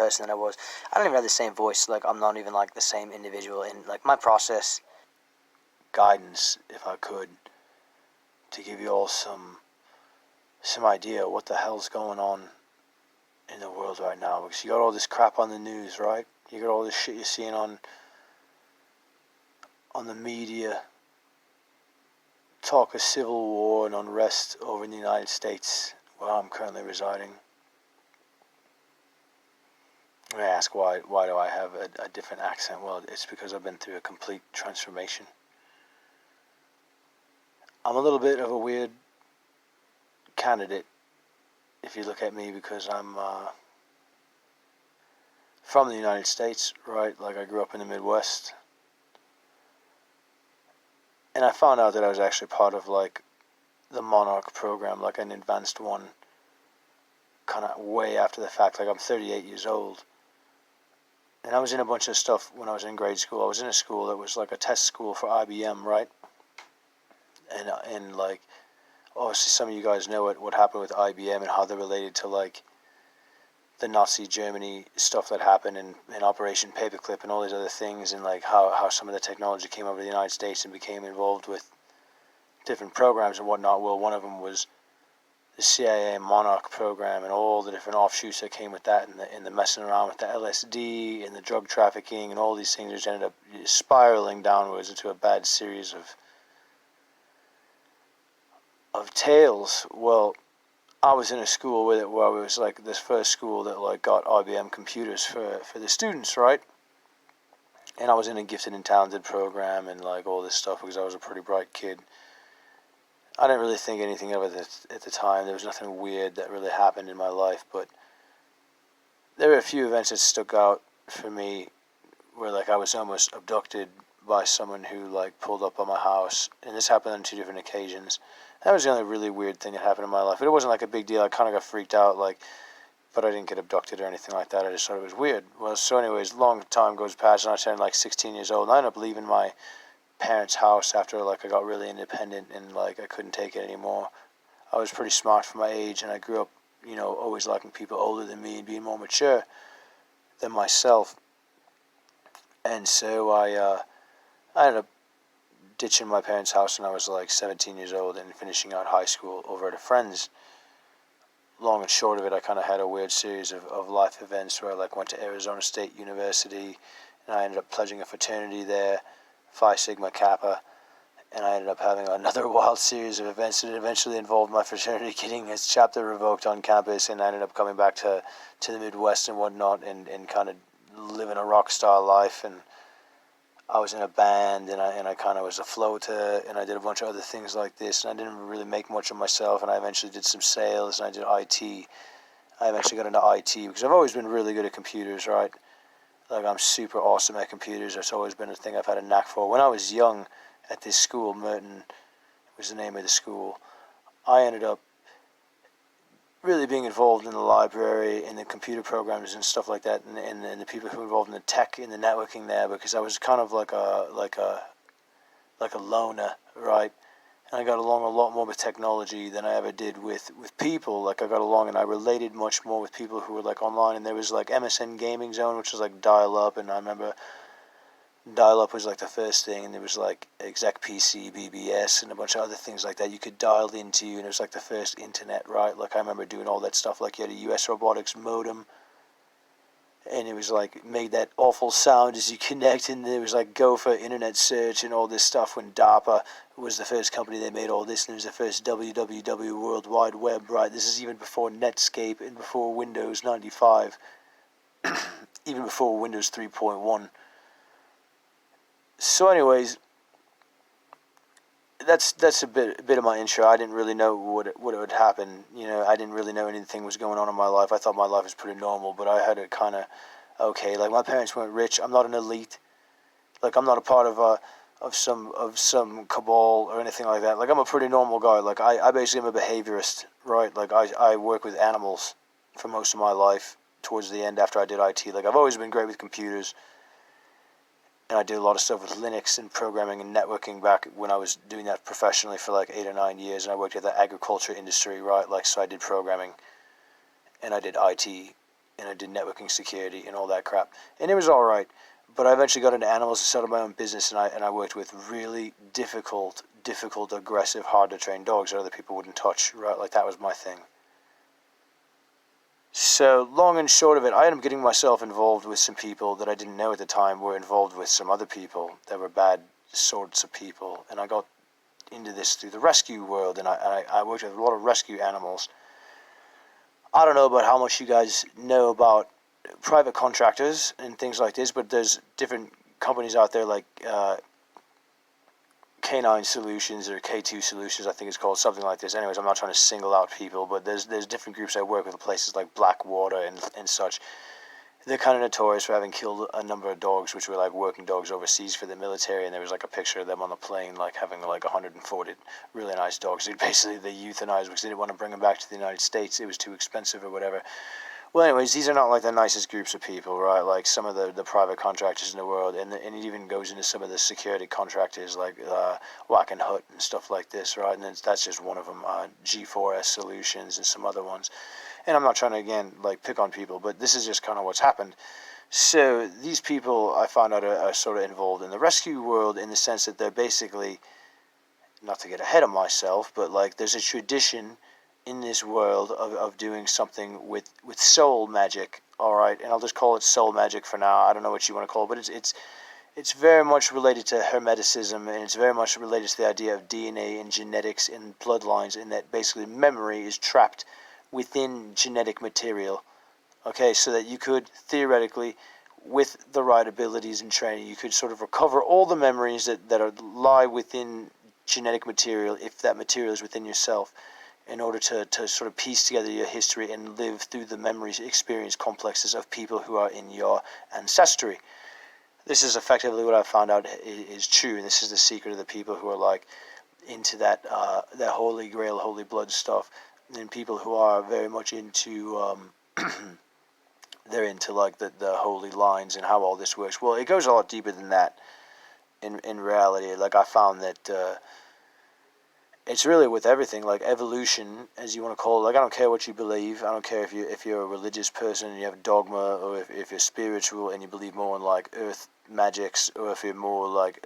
person that I was. I don't even have the same voice. Like, I'm not even like the same individual. And like my process guidance, if I could, to give you all some idea of what the hell's going on in the world right now. Because you got all this crap on the news, right? You got all this shit you're seeing on the media. Talk of civil war and unrest over in the United States, where I'm currently residing. I ask why do I have a different accent? Well, it's because I've been through a complete transformation. I'm a little bit of a weird candidate, if you look at me, because I'm from the United States, right? Like, I grew up in the Midwest. And I found out that I was actually part of, like, the Monarch program, like an advanced one, kind of way after the fact. Like, I'm 38 years old. And I was in a bunch of stuff when I was in grade school. I was in a school that was like a test school for IBM, right? And like, obviously some of you guys know what happened with IBM and how they're related to, like, the Nazi Germany stuff that happened in Operation Paperclip and all these other things, and like how some of the technology came over to the United States and became involved with different programs and whatnot. Well, one of them was the CIA Monarch program and all the different offshoots that came with that, and the messing around with the LSD and the drug trafficking and all these things, which ended up spiraling downwards into a bad series of tales. Well, I was in a school with it where it was like this first school that like got IBM computers for the students, right? And I was in a gifted and talented program and like all this stuff because I was a pretty bright kid. I didn't really think anything of it at the time. There was nothing weird that really happened in my life, but there were a few events that stuck out for me where like I was almost abducted by someone who like pulled up on my house, and this happened on 2 different occasions. That was the only really weird thing that happened in my life. But it wasn't like a big deal. I kind of got freaked out, like, but I didn't get abducted or anything like that. I just thought it was weird. Well, so anyways, long time goes past, and I turned like 16 years old, and I ended up leaving my parents' house after like I got really independent and like I couldn't take it anymore. I was pretty smart for my age, and I grew up, you know, always liking people older than me and being more mature than myself. And so I ended up ditching my parents' house when I was like 17 years old and finishing out high school over at a friend's. Long and short of it, I kind of had a weird series of life events where I like went to Arizona State University, and I ended up pledging a fraternity there, Phi Sigma Kappa, and I ended up having another wild series of events that eventually involved my fraternity getting its chapter revoked on campus, and I ended up coming back to the Midwest and whatnot, and kind of living a rock star life. And I was in a band, and I kind of was a floater, and I did a bunch of other things like this, and I didn't really make much of myself, and I eventually did some sales, and I did IT. I eventually got into IT, because I've always been really good at computers, right? Like, I'm super awesome at computers. That's always been a thing I've had a knack for. When I was young at this school, Merton was the name of the school, I ended up really being involved in the library and the computer programs and stuff like that, and the people who were involved in the tech and the networking there, because I was kind of like a loner, right? And I got along a lot more with technology than I ever did with people. Like, I got along and I related much more with people who were like online, and there was like MSN Gaming Zone, which was like dial-up, and I remember dial-up was like the first thing, and there was like exec PC, BBS, and a bunch of other things like that you could dial into, and it was like the first internet, right? Like, I remember doing all that stuff. Like, you had a US robotics modem, and it was like made that awful sound as you connect, and there was like go for internet search and all this stuff. When DARPA was the first company that made all this, and it was the first www World Wide Web, right? This is even before Netscape and before Windows 95, even before Windows 3.1. So anyways, that's a bit of my intro. I didn't really know what would happen. You know, I didn't really know anything was going on in my life. I thought my life was pretty normal, but I had it kind of okay. Like, my parents weren't rich. I'm not an elite. Like, I'm not a part of some cabal or anything like that. Like, I'm a pretty normal guy. Like, I basically am a behaviorist, right? Like, I work with animals for most of my life. Towards the end, after I did IT, like, I've always been great with computers. And I did a lot of stuff with Linux and programming and networking back when I was doing that professionally for like 8 or 9 years. And I worked at the agriculture industry, right? Like, so I did programming and I did IT and I did networking security and all that crap, and it was all right. But I eventually got into animals and started my own business, and I worked with really difficult, aggressive, hard to train dogs that other people wouldn't touch. Right, like that was my thing. So long and short of it, I ended up getting myself involved with some people that I didn't know at the time were involved with some other people that were bad sorts of people, and I got into this through the rescue world, and I worked with a lot of rescue animals. I don't know about how much you guys know about private contractors and things like this, but there's different companies out there like K9 Solutions or K2 Solutions, I think it's called, something like this. Anyways, I'm not trying to single out people, but there's different groups I work with, places like Blackwater and such. They're kind of notorious for having killed a number of dogs, which were like working dogs overseas for the military, and there was like a picture of them on the plane, like having like 140 really nice dogs. Basically, they euthanized because they didn't want to bring them back to the United States. It was too expensive or whatever. Well, anyways, these are not like the nicest groups of people, right? Like some of the private contractors in the world, and it even goes into some of the security contractors like Whack and Hut and stuff like this, right? And that's just one of them, G4S Solutions and some other ones. And I'm not trying to, again, like pick on people, but this is just kind of what's happened. So these people, I found out, are sort of involved in the rescue world in the sense that they're basically, not to get ahead of myself, but like there's a tradition in this world of doing something with soul magic, all right? And I'll just call it soul magic for now. I don't know what you want to call it, but it's very much related to Hermeticism, and it's very much related to the idea of DNA and genetics and bloodlines, in that basically memory is trapped within genetic material, okay, so that you could theoretically, with the right abilities and training, you could sort of recover all the memories that lie within genetic material, if that material is within yourself, in order to sort of piece together your history and live through the memories, experience complexes of people who are in your ancestry. This is effectively what I found out is true, and this is the secret of the people who are like into that holy grail, holy blood stuff. And people who are very much into they're into like the holy lines and how all this works. Well, it goes a lot deeper than that in reality. Like I found that it's really with everything, like evolution, as you want to call it. Like I don't care what you believe. I don't care if you're a religious person and you have dogma, or if you're spiritual and you believe more in like earth magics, or if you're more like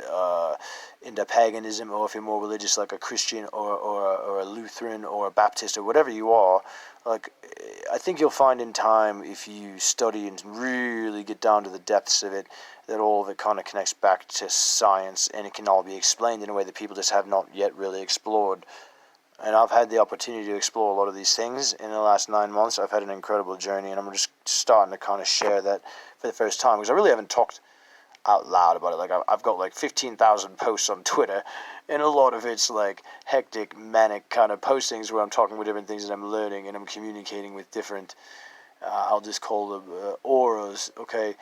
into paganism, or if you're more religious like a Christian or a Lutheran or a Baptist or whatever you are. Like I think you'll find in time, if you study and really get down to the depths of it, that all of it kind of connects back to science, and it can all be explained in a way that people just have not yet really explored. And I've had the opportunity to explore a lot of these things in the last 9 months. I've had an incredible journey, and I'm just starting to kind of share that for the first time, because I really haven't talked out loud about it. Like I've got like 15,000 posts on Twitter, and a lot of it's like hectic, manic kind of postings where I'm talking with different things that I'm learning, and I'm communicating with different, I'll just call them auras, okay?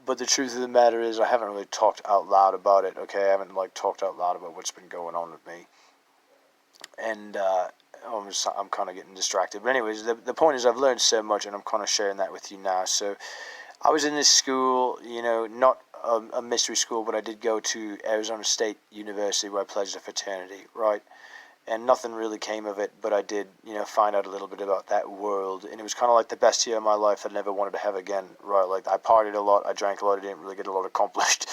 But the truth of the matter is I haven't really talked out loud about it, okay? I haven't like talked out loud about what's been going on with me. And I'm kind of getting distracted. But anyways, the point is I've learned so much, and I'm kind of sharing that with you now. So I was in this school, not a mystery school, but I did go to Arizona State University, where I pledged a fraternity, right? And nothing really came of it, but I did, find out a little bit about that world, and it was kind of like the best year of my life that I never wanted to have again, right? Like I partied a lot, I drank a lot, I didn't really get a lot accomplished,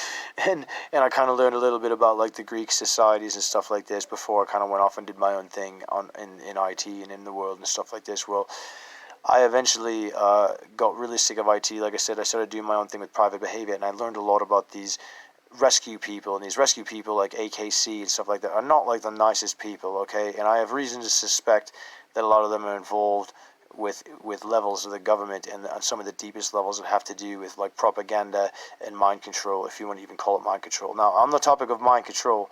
and I kind of learned a little bit about like the Greek societies and stuff like this before I kind of went off and did my own thing in IT and in the world and stuff like this. Well, I eventually got really sick of IT. Like I said, I started doing my own thing with private behavior, and I learned a lot about these rescue people, and these rescue people like AKC and stuff like that are not like the nicest people, okay? And I have reason to suspect that a lot of them are involved with levels of the government, and on some of the deepest levels that have to do with like propaganda and mind control, if you want to even call it mind control. Now, on the topic of mind control,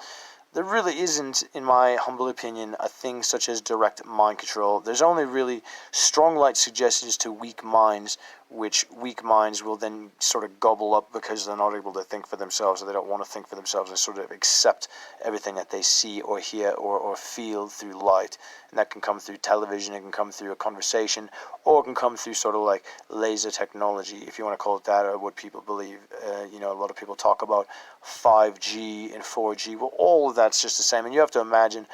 there really isn't, in my humble opinion, a thing such as direct mind control. There's only really strong light suggestions to weak minds, which weak minds will then sort of gobble up because they're not able to think for themselves, or they don't want to think for themselves. They sort of accept everything that they see or hear or feel through light. And that can come through television, it can come through a conversation, or it can come through sort of like laser technology, if you want to call it that, or what people believe. A lot of people talk about 5G and 4G. Well, all of that's just the same. And you have to imagine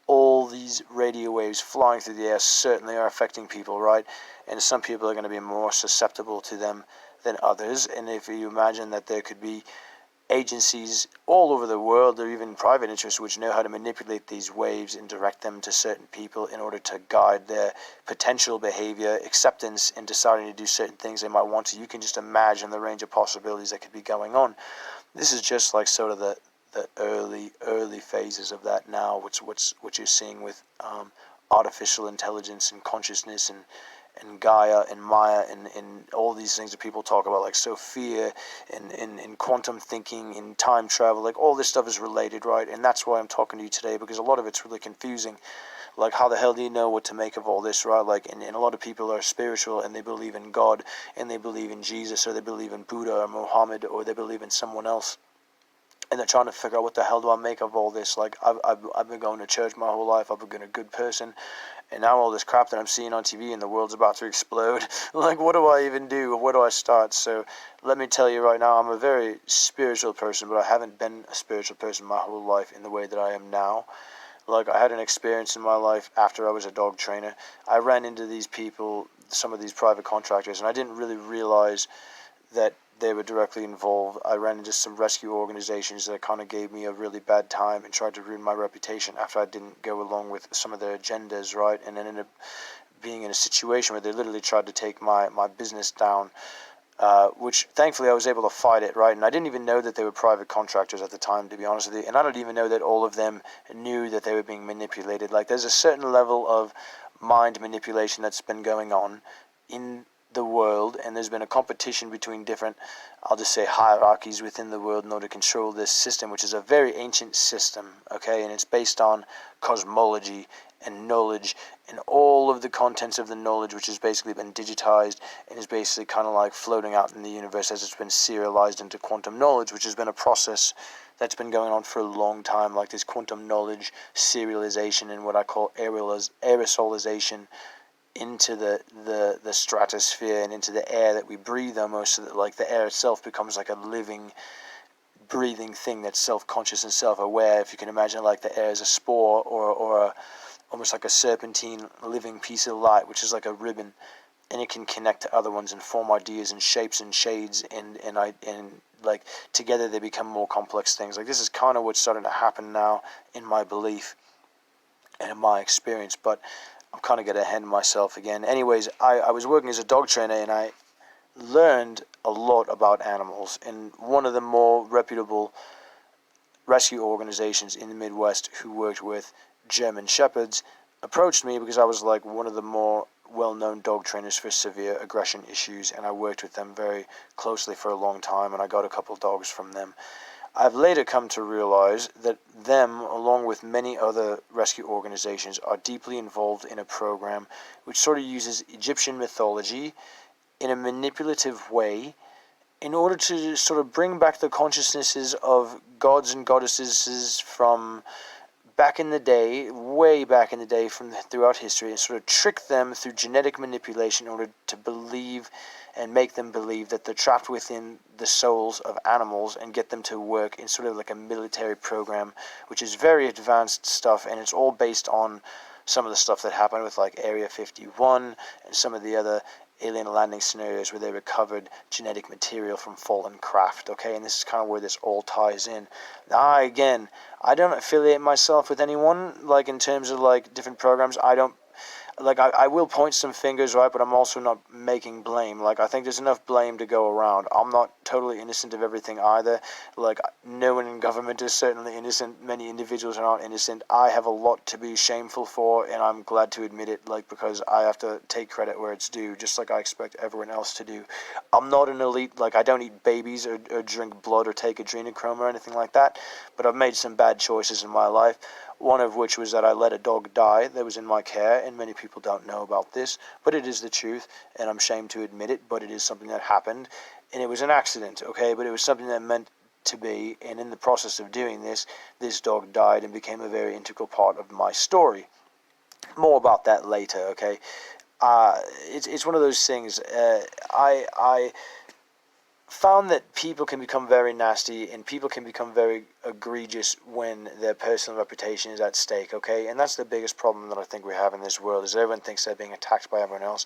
all these radio waves flying through the air certainly are affecting people, right? and some people are going to be more susceptible to them than others. And if you imagine that there could be agencies all over the world, or even private interests, which know how to manipulate these waves and direct them to certain people in order to guide their potential behavior, acceptance, and deciding to do certain things they might want to, you can just imagine the range of possibilities that could be going on. This is just like sort of the early phases of that now, what you're seeing with artificial intelligence and consciousness and Gaia and Maya and all these things that people talk about, like Sophia and quantum thinking and time travel. Like, all this stuff is related, right? And that's why I'm talking to you today, because a lot of it's really confusing. Like, how the hell do you know what to make of all this, right? Like, and a lot of people are spiritual, and they believe in God, and they believe in Jesus, or they believe in Buddha or Muhammad, or they believe in someone else. And they're trying to figure out, what the hell do I make of all this? Like, I've been going to church my whole life. I've been a good person. And now all this crap that I'm seeing on TV and the world's about to explode. Like, what do I even do? Where do I start? So let me tell you right now, I'm a very spiritual person, but I haven't been a spiritual person my whole life in the way that I am now. Like, I had an experience in my life after I was a dog trainer. I ran into these people, some of these private contractors, and I didn't really realize that they were directly involved. I ran into some rescue organizations that kind of gave me a really bad time and tried to ruin my reputation after I didn't go along with some of their agendas, right? And then ended up being in a situation where they literally tried to take my business down, which thankfully I was able to fight it, right? And I didn't even know that they were private contractors at the time, to be honest with you. And I don't even know that all of them knew that they were being manipulated. Like, there's a certain level of mind manipulation that's been going on in the world, and there's been a competition between different, I'll just say, hierarchies within the world in order to control this system, which is a very ancient system, okay? And it's based on cosmology and knowledge and all of the contents of the knowledge, which has basically been digitized and is basically kind of like floating out in the universe as it's been serialized into quantum knowledge, which has been a process that's been going on for a long time. Like, this quantum knowledge serialization and what I call aerosolization into the stratosphere and into the air that we breathe, almost, so that, like, the air itself becomes like a living, breathing thing that's self-conscious and self-aware. If you can imagine, like, the air is a spore or almost like a serpentine living piece of light, which is like a ribbon, and it can connect to other ones and form ideas and shapes and shades, and like, together they become more complex things. Like, this is kind of what's starting to happen now, in my belief and in my experience. But I'm kind of going to ahead of myself again. Anyways, I was working as a dog trainer, and I learned a lot about animals. And one of the more reputable rescue organizations in the Midwest, who worked with German Shepherds, approached me because I was like one of the more well-known dog trainers for severe aggression issues, and I worked with them very closely for a long time, and I got a couple dogs from them. I've later come to realize that them, along with many other rescue organizations, are deeply involved in a program which sort of uses Egyptian mythology in a manipulative way in order to sort of bring back the consciousnesses of gods and goddesses from back in the day, way back in the day, from throughout history, and sort of trick them through genetic manipulation in order to believe and make them believe that they're trapped within the souls of animals, and get them to work in sort of like a military program, which is very advanced stuff, and it's all based on some of the stuff that happened with, like, Area 51 and some of the other alien landing scenarios where they recovered genetic material from fallen craft, okay? And this is kind of where this all ties in. Now, I don't affiliate myself with anyone, like, in terms of, like, different programs. I will point some fingers, right, but I'm also not making blame. Like, I think there's enough blame to go around. I'm not totally innocent of everything either. Like, no one in government is certainly innocent. Many individuals are not innocent. I have a lot to be shameful for, and I'm glad to admit it, like, because I have to take credit where it's due, just like I expect everyone else to do. I'm not an elite. Like, I don't eat babies or drink blood or take adrenochrome or anything like that, but I've made some bad choices in my life. One of which was that I let a dog die that was in my care, and many people don't know about this, but it is the truth, and I'm ashamed to admit it, but it is something that happened, and it was an accident, okay, but it was something that meant to be, and in the process of doing this, this dog died and became a very integral part of my story. More about that later, okay? It's one of those things. I found that people can become very nasty and people can become very egregious when their personal reputation is at stake, okay? And that's the biggest problem that I think we have in this world, is everyone thinks they're being attacked by everyone else.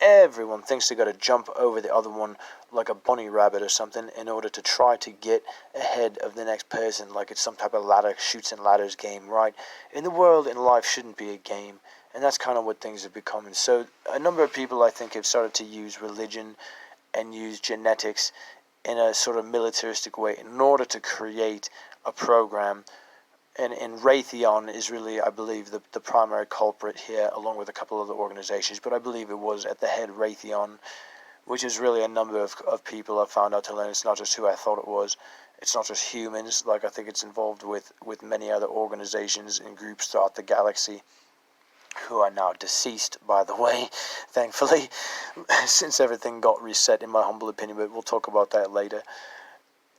everyone thinks they got to jump over the other one like a bunny rabbit or something in order to try to get ahead of the next person, like it's some type of ladder, shoots and ladders game, right? In the world, in life, shouldn't be a game, and that's kind of what things have become. And so a number of people, I think, have started to use religion and use genetics in a sort of militaristic way in order to create a program. And Raytheon is really, I believe, the primary culprit here, along with a couple other organizations. But I believe it was at the head Raytheon, which is really a number of people I've found out to learn. It's not just who I thought it was. It's not just humans. Like, I think it's involved with many other organizations and groups throughout the galaxy, who are now deceased, by the way, thankfully, since everything got reset, in my humble opinion, but we'll talk about that later.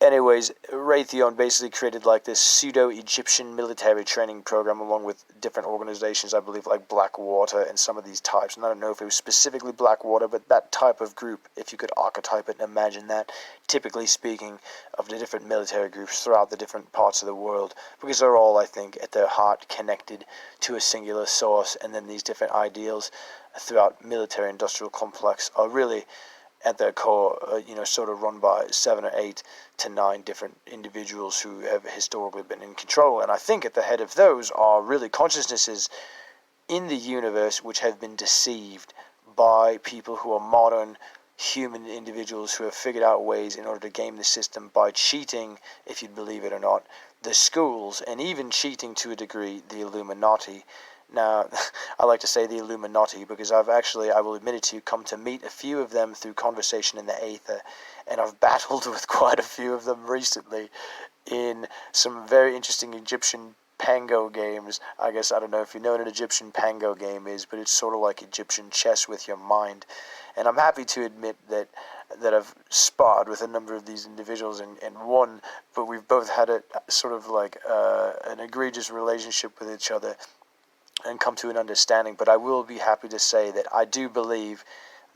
Anyways, Raytheon basically created like this pseudo-Egyptian military training program along with different organizations, I believe, like Blackwater and some of these types. And I don't know if it was specifically Blackwater, but that type of group, if you could archetype it and imagine that, typically speaking of the different military groups throughout the different parts of the world, because they're all, I think, at their heart connected to a singular source, and then these different ideals throughout military-industrial complex are really at their core, sort of run by 7 or 8 to 9 different individuals who have historically been in control. And I think at the head of those are really consciousnesses in the universe which have been deceived by people who are modern human individuals who have figured out ways in order to game the system by cheating, if you believe it or not, the schools, and even cheating to a degree the Illuminati. Now, I like to say the Illuminati because I will admit it to you, come to meet a few of them through conversation in the aether, and I've battled with quite a few of them recently in some very interesting Egyptian Pango games. I guess, I don't know if you know what an Egyptian Pango game is, but it's sort of like Egyptian chess with your mind. And I'm happy to admit that I've sparred with a number of these individuals and won, but we've both had a sort of like an egregious relationship with each other and come to an understanding. But I will be happy to say that I do believe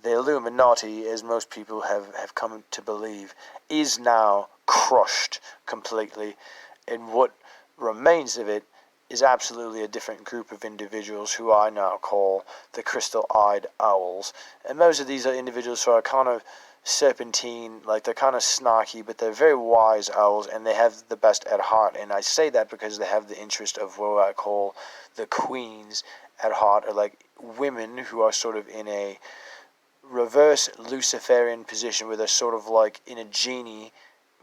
the Illuminati, as most people have come to believe, is now crushed completely, and what remains of it is absolutely a different group of individuals who I now call the crystal-eyed owls. And most of these are individuals who are kind of serpentine, like they're kind of snarky, but they're very wise owls, and they have the best at heart. And I say that because they have the interest of what I call the queens at heart, or like women who are sort of in a reverse Luciferian position, where they're sort of like in a genie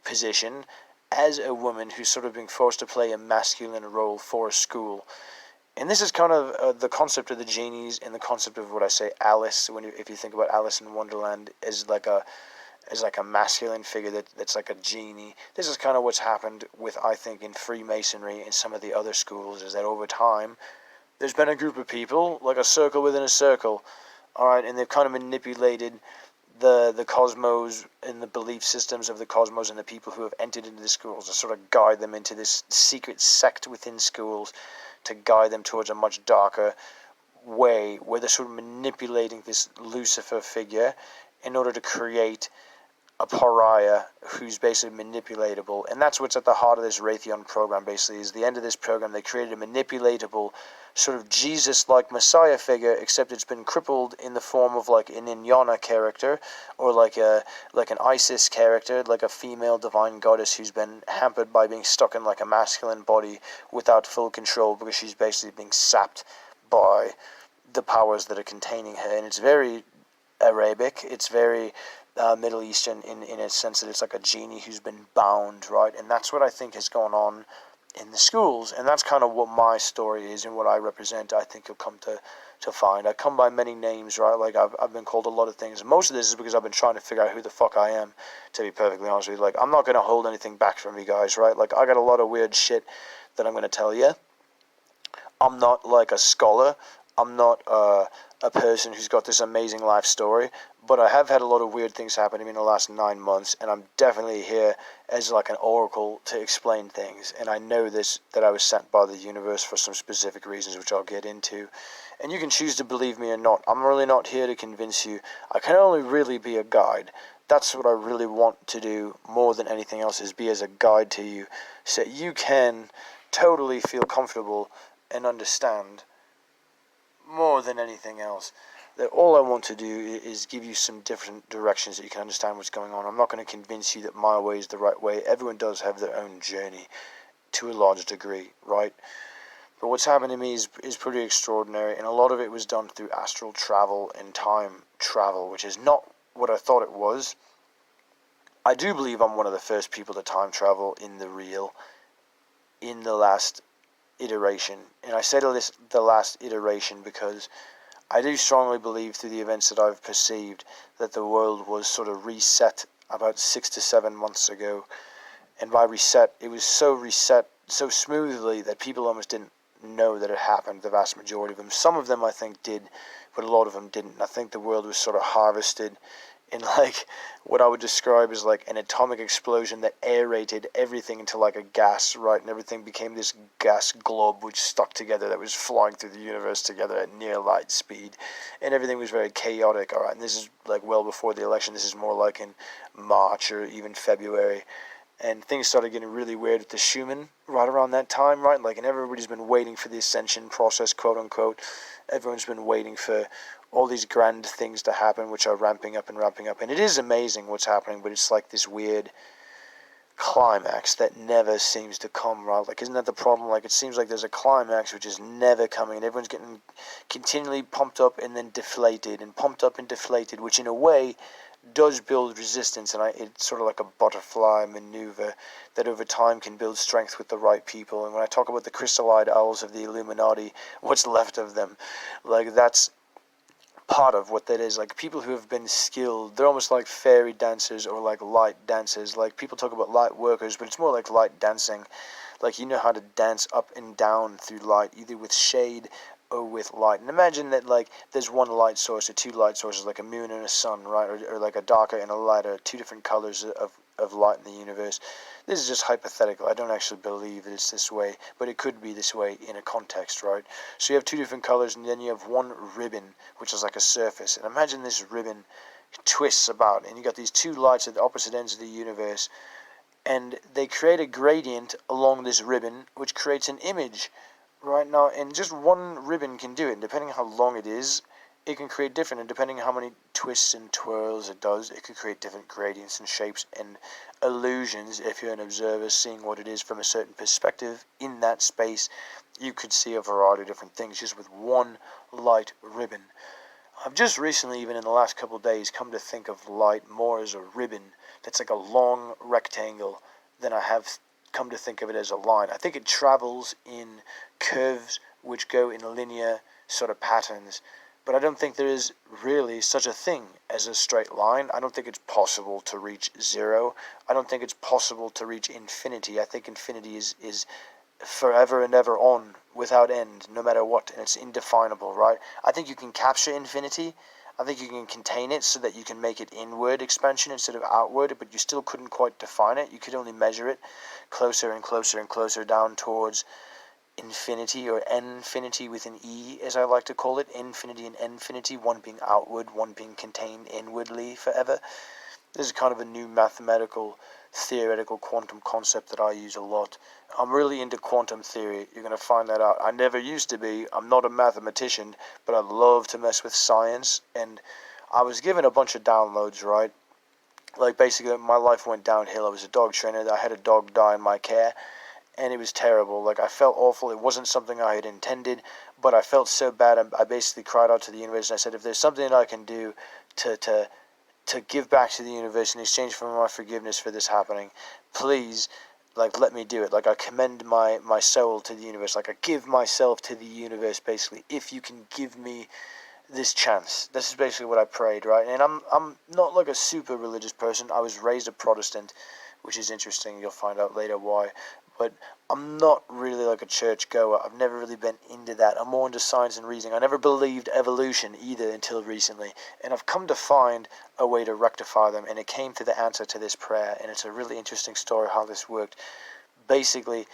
position as a woman who's sort of being forced to play a masculine role for a school. And this is kind of the concept of the genies and the concept of what I say Alice, if you think about Alice in Wonderland as like a masculine figure that's like a genie. This is kind of what's happened with, I think, in Freemasonry and some of the other schools, is that over time there's been a group of people, like a circle within a circle, alright, and they've kind of manipulated the cosmos and the belief systems of the cosmos and the people who have entered into the schools to sort of guide them into this secret sect within schools, to guide them towards a much darker way, where they're sort of manipulating this Lucifer figure in order to create a pariah who's basically manipulatable. And that's what's at the heart of this Raytheon program, basically, is the end of this program. They created a manipulatable sort of Jesus-like Messiah figure, except it's been crippled in the form of like an Inyana character, or like an Isis character, like a female divine goddess who's been hampered by being stuck in like a masculine body without full control, because she's basically being sapped by the powers that are containing her. And it's very Arabic, it's very Middle Eastern in a sense that it's like a genie who's been bound, right? And that's what I think has gone on in the schools, and that's kind of what my story is and what I represent. I think you'll come to find. I come by many names, right? Like I've been called a lot of things. Most of this is because I've been trying to figure out who the fuck I am, to be perfectly honest with you. Like, I'm not going to hold anything back from you guys, right? Like, I got a lot of weird shit that I'm going to tell you. I'm not like a scholar. I'm not a person who's got this amazing life story, but I have had a lot of weird things happen to me in the last 9 months, and I'm definitely here as like an oracle to explain things. And I know this, that I was sent by the universe for some specific reasons, which I'll get into. And you can choose to believe me or not. I'm really not here to convince you. I can only really be a guide. That's what I really want to do more than anything else, is be as a guide to you, so you can totally feel comfortable and understand more than anything else that all I want to do is give you some different directions that you can understand what's going on. I'm not going to convince you that my way is the right way. Everyone does have their own journey to a large degree, right? But what's happened to me is pretty extraordinary, and a lot of it was done through astral travel and time travel, which is not what I thought it was. I do believe I'm one of the first people to time travel in the real, in the last iteration. And I say the last iteration because I do strongly believe through the events that I've perceived that the world was sort of reset about 6 to 7 months ago. And by reset, it was so reset so smoothly that people almost didn't know that it happened, the vast majority of them. Some of them I think did, but a lot of them didn't. I think the world was sort of harvested in like what I would describe as like an atomic explosion that aerated everything into like a gas, right? And everything became this gas globe which stuck together, that was flying through the universe together at near light speed. And everything was very chaotic, all right? And this is like well before the election. This is more like in March or even February. And things started getting really weird with the Schumann right around that time, right? Like, and everybody's been waiting for the ascension process, quote unquote. Everyone's been waiting for all these grand things to happen, which are ramping up and ramping up. And it is amazing what's happening, but it's like this weird climax that never seems to come, right? Like, isn't that the problem? Like, it seems like there's a climax which is never coming, and everyone's getting continually pumped up and then deflated, and pumped up and deflated, which in a way does build resistance, and it's sort of like a butterfly maneuver that over time can build strength with the right people. And when I talk about the crystal-eyed owls of the Illuminati, what's left of them, like, that's part of what that is. Like, people who have been skilled, they're almost like fairy dancers or like light dancers. Like, people talk about light workers, but it's more like light dancing. Like, you know how to dance up and down through light, either with shade or with light. And imagine that, like, there's one light source or two light sources, like a moon and a sun, right? Or like a darker and a lighter, two different colors of light in the universe. This is just hypothetical. I don't actually believe that it's this way, but it could be this way in a context, right? So you have two different colors, and then you have one ribbon, which is like a surface. And imagine this ribbon twists about, and you got these two lights at the opposite ends of the universe, and they create a gradient along this ribbon, which creates an image. Right now, and just one ribbon can do it, and depending how long it is, it can create different, and depending how many twists and twirls it does, it could create different gradients and shapes and illusions. If you're an observer seeing what it is from a certain perspective in that space, you could see a variety of different things just with one light ribbon. I've just recently, even in the last couple of days, come to think of light more as a ribbon that's like a long rectangle than I have come to think of it as a line. I think it travels in curves which go in linear sort of patterns, but I don't think there is really such a thing as a straight line. I don't think it's possible to reach zero. I don't think it's possible to reach infinity. I think infinity is forever and ever on, without end, no matter what, and it's indefinable, right? I think you can capture infinity. I think you can contain it so that you can make it inward expansion instead of outward, but you still couldn't quite define it. You could only measure it closer and closer and closer down towards infinity, or infinity with an E, as I like to call it. Infinity and infinity, one being outward, one being contained inwardly forever. This is kind of a new mathematical, theoretical quantum concept that I use a lot. I'm really into quantum theory. You're going to find that out. I never used to be. I'm not a mathematician, but I love to mess with science. And I was given a bunch of downloads, right? Like, basically, my life went downhill. I was a dog trainer. I had a dog die in my care, and it was terrible. Like, I felt awful. It wasn't something I had intended, but I felt so bad. I basically cried out to the universe, and I said, if there's something that I can do to give back to the universe in exchange for my forgiveness for this happening, please, like, let me do it. Like, I commend my soul to the universe. Like, I give myself to the universe, basically, if you can give me this chance. This is basically what I prayed, right? And I'm not like a super religious person. I was raised a Protestant, which is interesting. You'll find out later why. But I'm not really like a church goer. I've never really been into that. I'm more into science and reasoning. I never believed evolution either until recently. And I've come to find a way to rectify them. And it came to the answer to this prayer. And it's a really interesting story how this worked. Basically,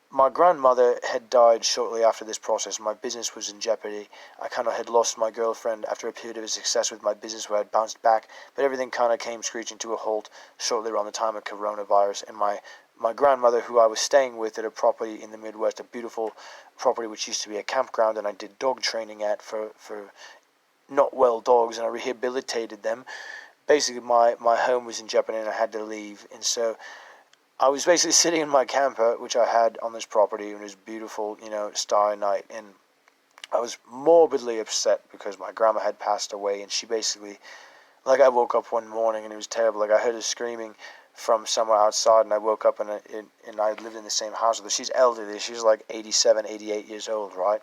my grandmother had died shortly after this process. My business was in jeopardy. I kind of had lost my girlfriend after a period of success with my business where I'd bounced back. But everything kind of came screeching to a halt shortly around the time of coronavirus. And my grandmother, who I was staying with at a property in the Midwest, a beautiful property which used to be a campground, and I did dog training at for not well dogs, and I rehabilitated them. Basically, my home was in jeopardy and I had to leave. And so I was basically sitting in my camper, which I had on this property, and it was beautiful, starry night. And I was morbidly upset because my grandma had passed away, and she basically, like, I woke up one morning and it was terrible. Like, I heard her screaming from somewhere outside, and I woke up and I lived in the same house with her. She's elderly. She's like 87, 88 years old, right?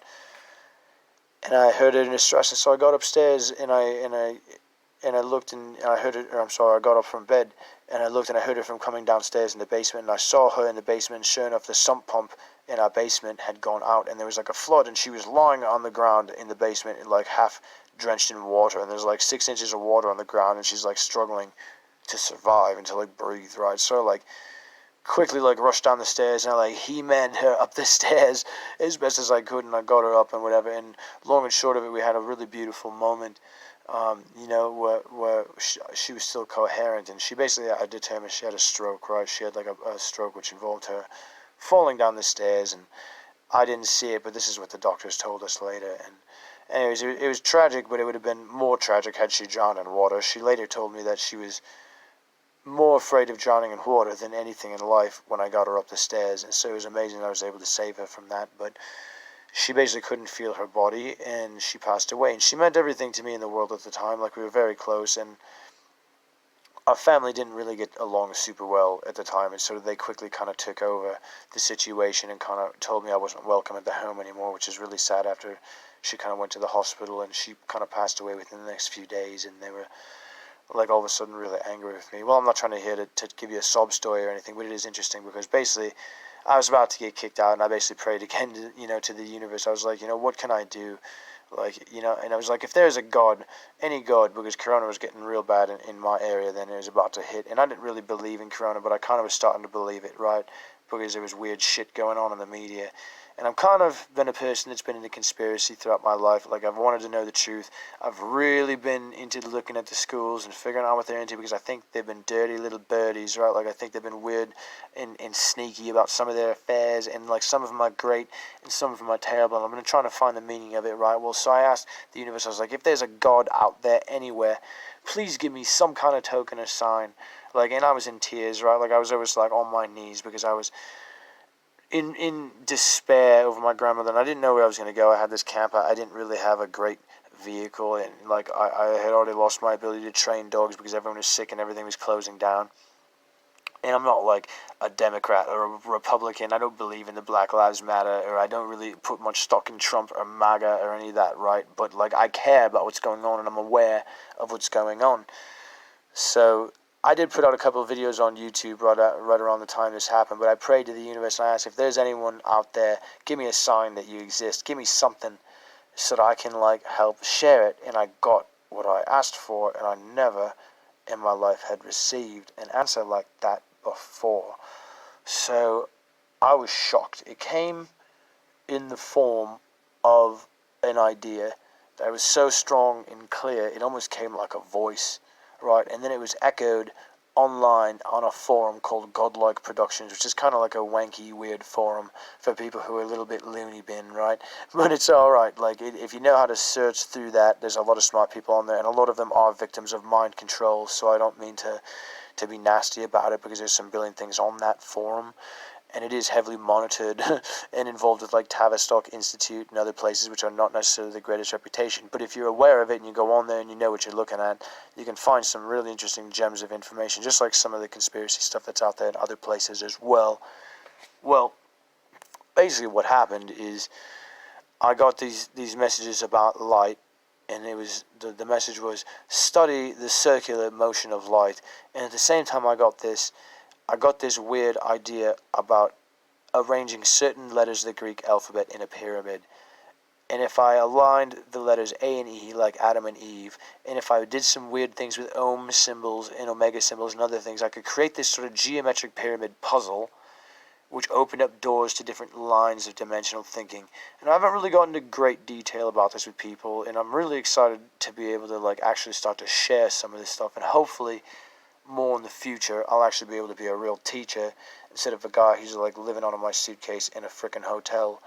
And I heard her in distress, and so I got upstairs and I looked and I heard her. Or I'm sorry, I got up from bed and I looked and I heard her from coming downstairs in the basement, and I saw her in the basement. And sure enough, the sump pump in our basement had gone out, and there was like a flood, and she was lying on the ground in the basement, like half drenched in water, and there's like 6 inches of water on the ground, and she's like struggling to survive and to like breathe, right? So like quickly like rushed down the stairs, and I like he-manned her up the stairs as best as I could, and I got her up and whatever. And long and short of it, we had a really beautiful moment, where she was still coherent, and she basically, I determined she had a stroke, right? She had like a stroke which involved her falling down the stairs, and I didn't see it, but this is what the doctors told us later. And anyways, it was tragic, but it would have been more tragic had she drowned in water. She later told me that she was more afraid of drowning in water than anything in life when I got her up the stairs, and so it was amazing I was able to save her from that. But she basically couldn't feel her body, and she passed away. And she meant everything to me in the world at the time. Like, we were very close, and our family didn't really get along super well at the time, and so they quickly kind of took over the situation and kind of told me I wasn't welcome at the home anymore, which is really sad. After she kind of went to the hospital, and she kind of passed away within the next few days, and they were like all of a sudden really angry with me. Well, I'm not trying to give you a sob story or anything, but it is interesting because basically I was about to get kicked out, and I basically prayed again to the universe. I was like, what can I do? Like, and I was like, if there's a God, any God, because Corona was getting real bad in my area, then it was about to hit. And I didn't really believe in Corona, but I kind of was starting to believe it, right? Because there was weird shit going on in the media. And I've kind of been a person that's been into conspiracy throughout my life. Like, I've wanted to know the truth. I've really been into looking at the schools and figuring out what they're into, because I think they've been dirty little birdies, right? Like, I think they've been weird and sneaky about some of their affairs, and like some of them are great and some of them are terrible, and I'm going to try to find the meaning of it, right? Well, so I asked the universe, I was like, if there's a God out there anywhere, please give me some kind of token or sign. Like, and I was in tears, right? Like, I was always like on my knees because I was in despair over my grandmother, and I didn't know where I was going to go. I had this camper. I didn't really have a great vehicle, and like I had already lost my ability to train dogs because everyone was sick and everything was closing down. And I'm not like a Democrat or a Republican. I don't believe in the Black Lives Matter, or I don't really put much stock in Trump or MAGA or any of that, right? But like, I care about what's going on, and I'm aware of what's going on. So I did put out a couple of videos on YouTube right around the time this happened, but I prayed to the universe and I asked, if there's anyone out there, give me a sign that you exist. Give me something so that I can like help share it. And I got what I asked for, and I never in my life had received an answer like that before. So I was shocked. It came in the form of an idea that was so strong and clear, it almost came like a voice, right? And then it was echoed online on a forum called Godlike Productions, which is kind of like a wanky, weird forum for people who are a little bit loony bin, right? But it's alright. Like, if you know how to search through that, there's a lot of smart people on there, and a lot of them are victims of mind control, so I don't mean to be nasty about it, because there's some brilliant things on that forum, and it is heavily monitored and involved with like Tavistock Institute and other places which are not necessarily the greatest reputation. But if you're aware of it and you go on there and you know what you're looking at, you can find some really interesting gems of information, just like some of the conspiracy stuff that's out there in other places as well. Well, basically what happened is I got these messages about light, and it was the message was, study the circular motion of light. And at the same time I got this weird idea about arranging certain letters of the Greek alphabet in a pyramid. And if I aligned the letters A and E like Adam and Eve, and if I did some weird things with ohm symbols and omega symbols and other things, I could create this sort of geometric pyramid puzzle which opened up doors to different lines of dimensional thinking. And I haven't really gotten into great detail about this with people, and I'm really excited to be able to like actually start to share some of this stuff, and hopefully more in the future I'll actually be able to be a real teacher instead of a guy who's like living out of my suitcase in a frickin' hotel,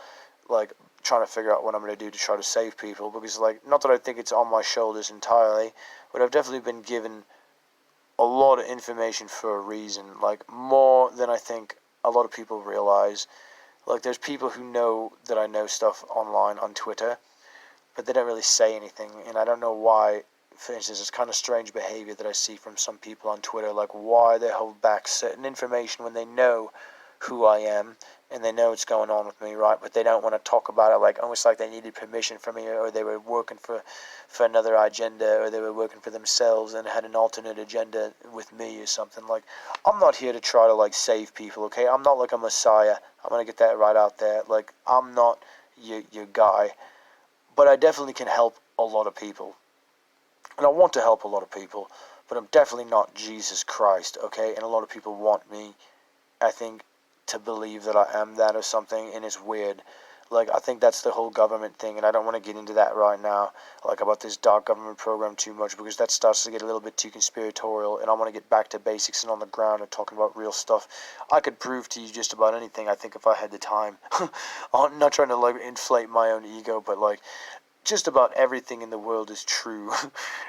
like trying to figure out what I'm going to do to try to save people, because, like, not that I think it's on my shoulders entirely, but I've definitely been given a lot of information for a reason, like, more than I think a lot of people realize. Like, there's people who know that I know stuff online on Twitter, but they don't really say anything, and I don't know why. For instance, it's kind of strange behavior that I see from some people on Twitter, like why they hold back certain information when they know who I am, and they know what's going on with me, right? But they don't want to talk about it, like almost like they needed permission from me, or they were working for another agenda, or they were working for themselves and had an alternate agenda with me or something. Like, I'm not here to try to, like, save people, okay? I'm not like a messiah. I'm going to get that right out there. Like, I'm not your guy. But I definitely can help a lot of people. And I want to help a lot of people, but I'm definitely not Jesus Christ, okay? And a lot of people want me, I think, to believe that I am that or something, and it's weird. Like, I think that's the whole government thing, and I don't want to get into that right now, like, about this dark government program too much, because that starts to get a little bit too conspiratorial, and I want to get back to basics and on the ground and talking about real stuff. I could prove to you just about anything, I think, if I had the time. I'm not trying to, like, inflate my own ego, but, like, just about everything in the world is true.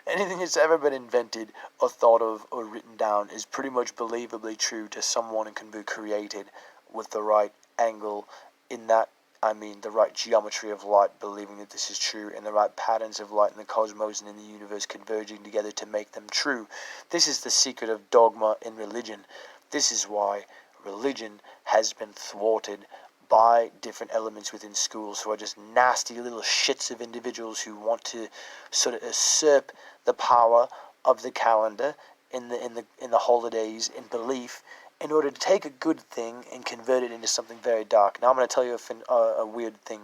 Anything that's ever been invented or thought of or written down is pretty much believably true to someone and can be created with the right angle. In that, I mean the right geometry of light, believing that this is true, and the right patterns of light in the cosmos and in the universe converging together to make them true. This is the secret of dogma in religion. This is why religion has been thwarted by different elements within schools who are just nasty little shits of individuals who want to sort of usurp the power of the calendar in the holidays in belief, in order to take a good thing and convert it into something very dark. Now I'm going to tell you a weird thing.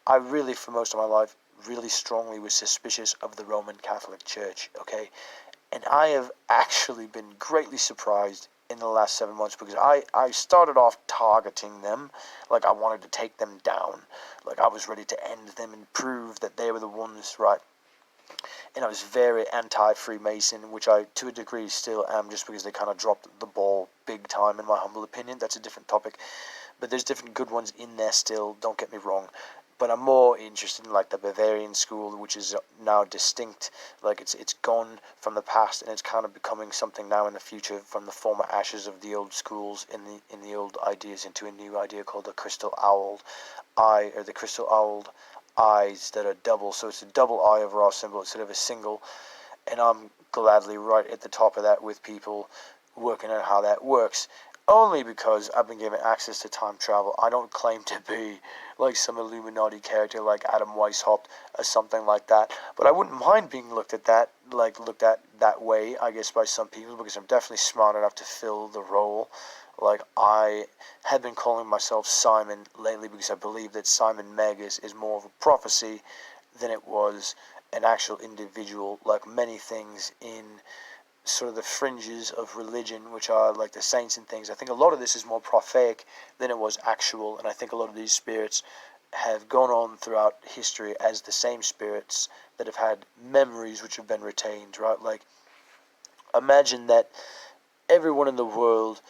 I really, for most of my life, really strongly was suspicious of the Roman Catholic Church, okay? And I have actually been greatly surprised in the last 7 months, because I started off targeting them, like I wanted to take them down, like I was ready to end them and prove that they were the ones, right? And I was very anti-Freemason, which I, to a degree, still am, just because they kind of dropped the ball big time, in my humble opinion. That's a different topic. But there's different good ones in there still, don't get me wrong. But I'm more interested in, like, the Bavarian school, which is now distinct. Like, it's gone from the past, and it's kind of becoming something now in the future, from the former ashes of the old schools in the old ideas into a new idea called the crystal owl eye, or the crystal owl eyes that are double. So it's a double eye overall symbol instead of a single. And I'm gladly right at the top of that with people working out how that works. Only because I've been given access to time travel. I don't claim to be like some Illuminati character like Adam Weishaupt or something like that. But I wouldn't mind being looked at that way, I guess, by some people, because I'm definitely smart enough to fill the role. Like, I had been calling myself Simon lately because I believe that Simon Magus is more of a prophecy than it was an actual individual, like many things in sort of the fringes of religion, which are like the saints and things. I think a lot of this is more prophetic than it was actual, and I think a lot of these spirits have gone on throughout history as the same spirits that have had memories which have been retained, right? Like, imagine that everyone in the world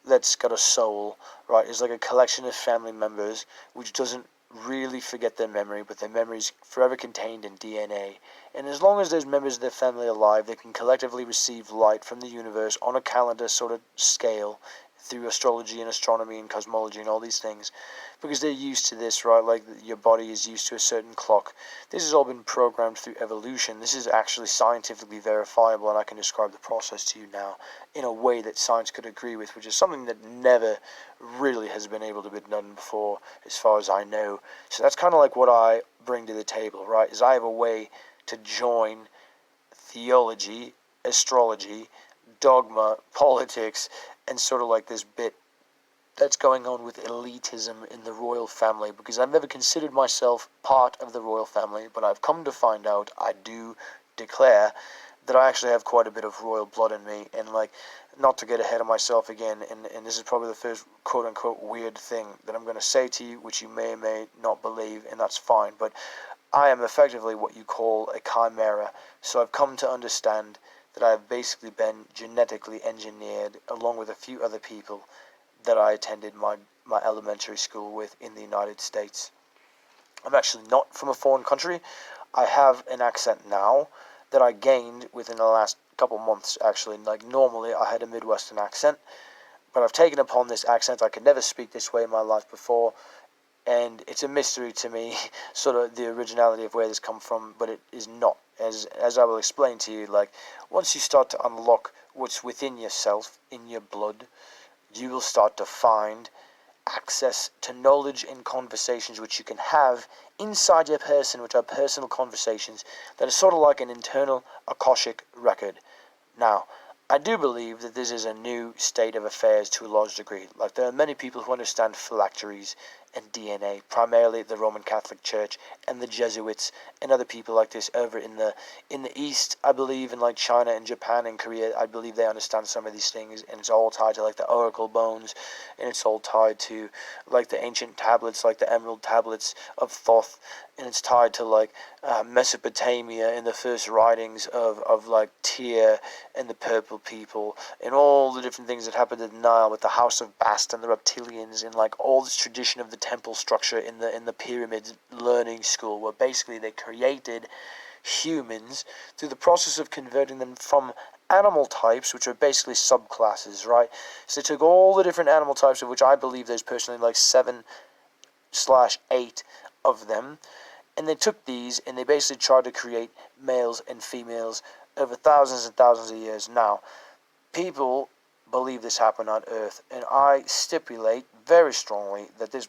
that's got a soul, right, is like a collection of family members which doesn't really forget their memory, but their memory's forever contained in DNA. And as long as there's members of their family alive, they can collectively receive light from the universe on a calendar sort of scale, through astrology and astronomy and cosmology and all these things, because they're used to this, right? Like, your body is used to a certain clock. This has all been programmed through evolution. This is actually scientifically verifiable, and I can describe the process to you now in a way that science could agree with, which is something that never really has been able to be done before, as far as I know. So that's kind of like what I bring to the table, right? Is I have a way to join theology, astrology, dogma, politics, and sort of like this bit that's going on with elitism in the royal family, because I've never considered myself part of the royal family, but I've come to find out, I do declare, that I actually have quite a bit of royal blood in me. And, like, not to get ahead of myself again, and this is probably the first quote-unquote weird thing that I'm going to say to you, which you may or may not believe, and that's fine, but I am effectively what you call a chimera. So I've come to understand that I have basically been genetically engineered, along with a few other people that I attended my elementary school with in the United States. I'm actually not from a foreign country. I have an accent now that I gained within the last couple months, actually. Like, normally I had a Midwestern accent, but I've taken upon this accent. I could never speak this way in my life before, and it's a mystery to me, sort of the originality of where this come from, but it is not. As I will explain to you, like, once you start to unlock what's within yourself, in your blood, you will start to find access to knowledge and conversations which you can have inside your person, which are personal conversations that are sort of like an internal Akashic record. Now, I do believe that this is a new state of affairs to a large degree. Like, there are many people who understand phylacteries and DNA, primarily the Roman Catholic Church and the Jesuits and other people like this over in the East, I believe, in like China and Japan and Korea. I believe they understand some of these things, and it's all tied to like the oracle bones, and it's all tied to like the ancient tablets, like the emerald tablets of Thoth, and it's tied to like Mesopotamia and the first writings of like Tyr and the Purple People, and all the different things that happened in the Nile with the House of Bast and the reptilians, and like all this tradition of the temple structure in the pyramids learning school, where basically they created humans through the process of converting them from animal types, which are basically subclasses, right? So they took all the different animal types, of which I believe there's personally like 7/8 of them, and they took these and they basically tried to create males and females over thousands and thousands of years. Now, people believe this happened on Earth, and I stipulate very strongly that this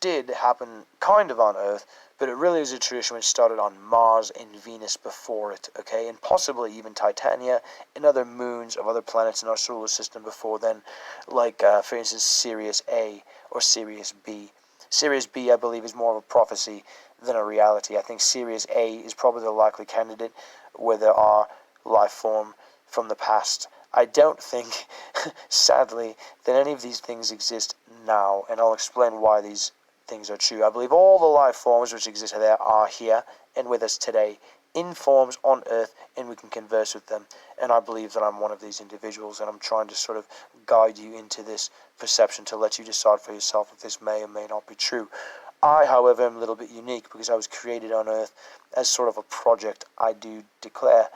did happen kind of on Earth, but it really is a tradition which started on Mars and Venus before it, okay, and possibly even Titania and other moons of other planets in our solar system before then, like, for instance, Sirius A or Sirius B. Sirius B, I believe, is more of a prophecy than a reality. I think Sirius A is probably the likely candidate where there are life form from the past. I don't think, sadly, that any of these things exist now, and I'll explain why these things are true. I believe all the life forms which exist there are here and with us today, in forms on Earth, and we can converse with them. And I believe that I'm one of these individuals, and I'm trying to sort of guide you into this perception to let you decide for yourself if this may or may not be true. I, however, am a little bit unique because I was created on Earth as sort of a project, I do declare.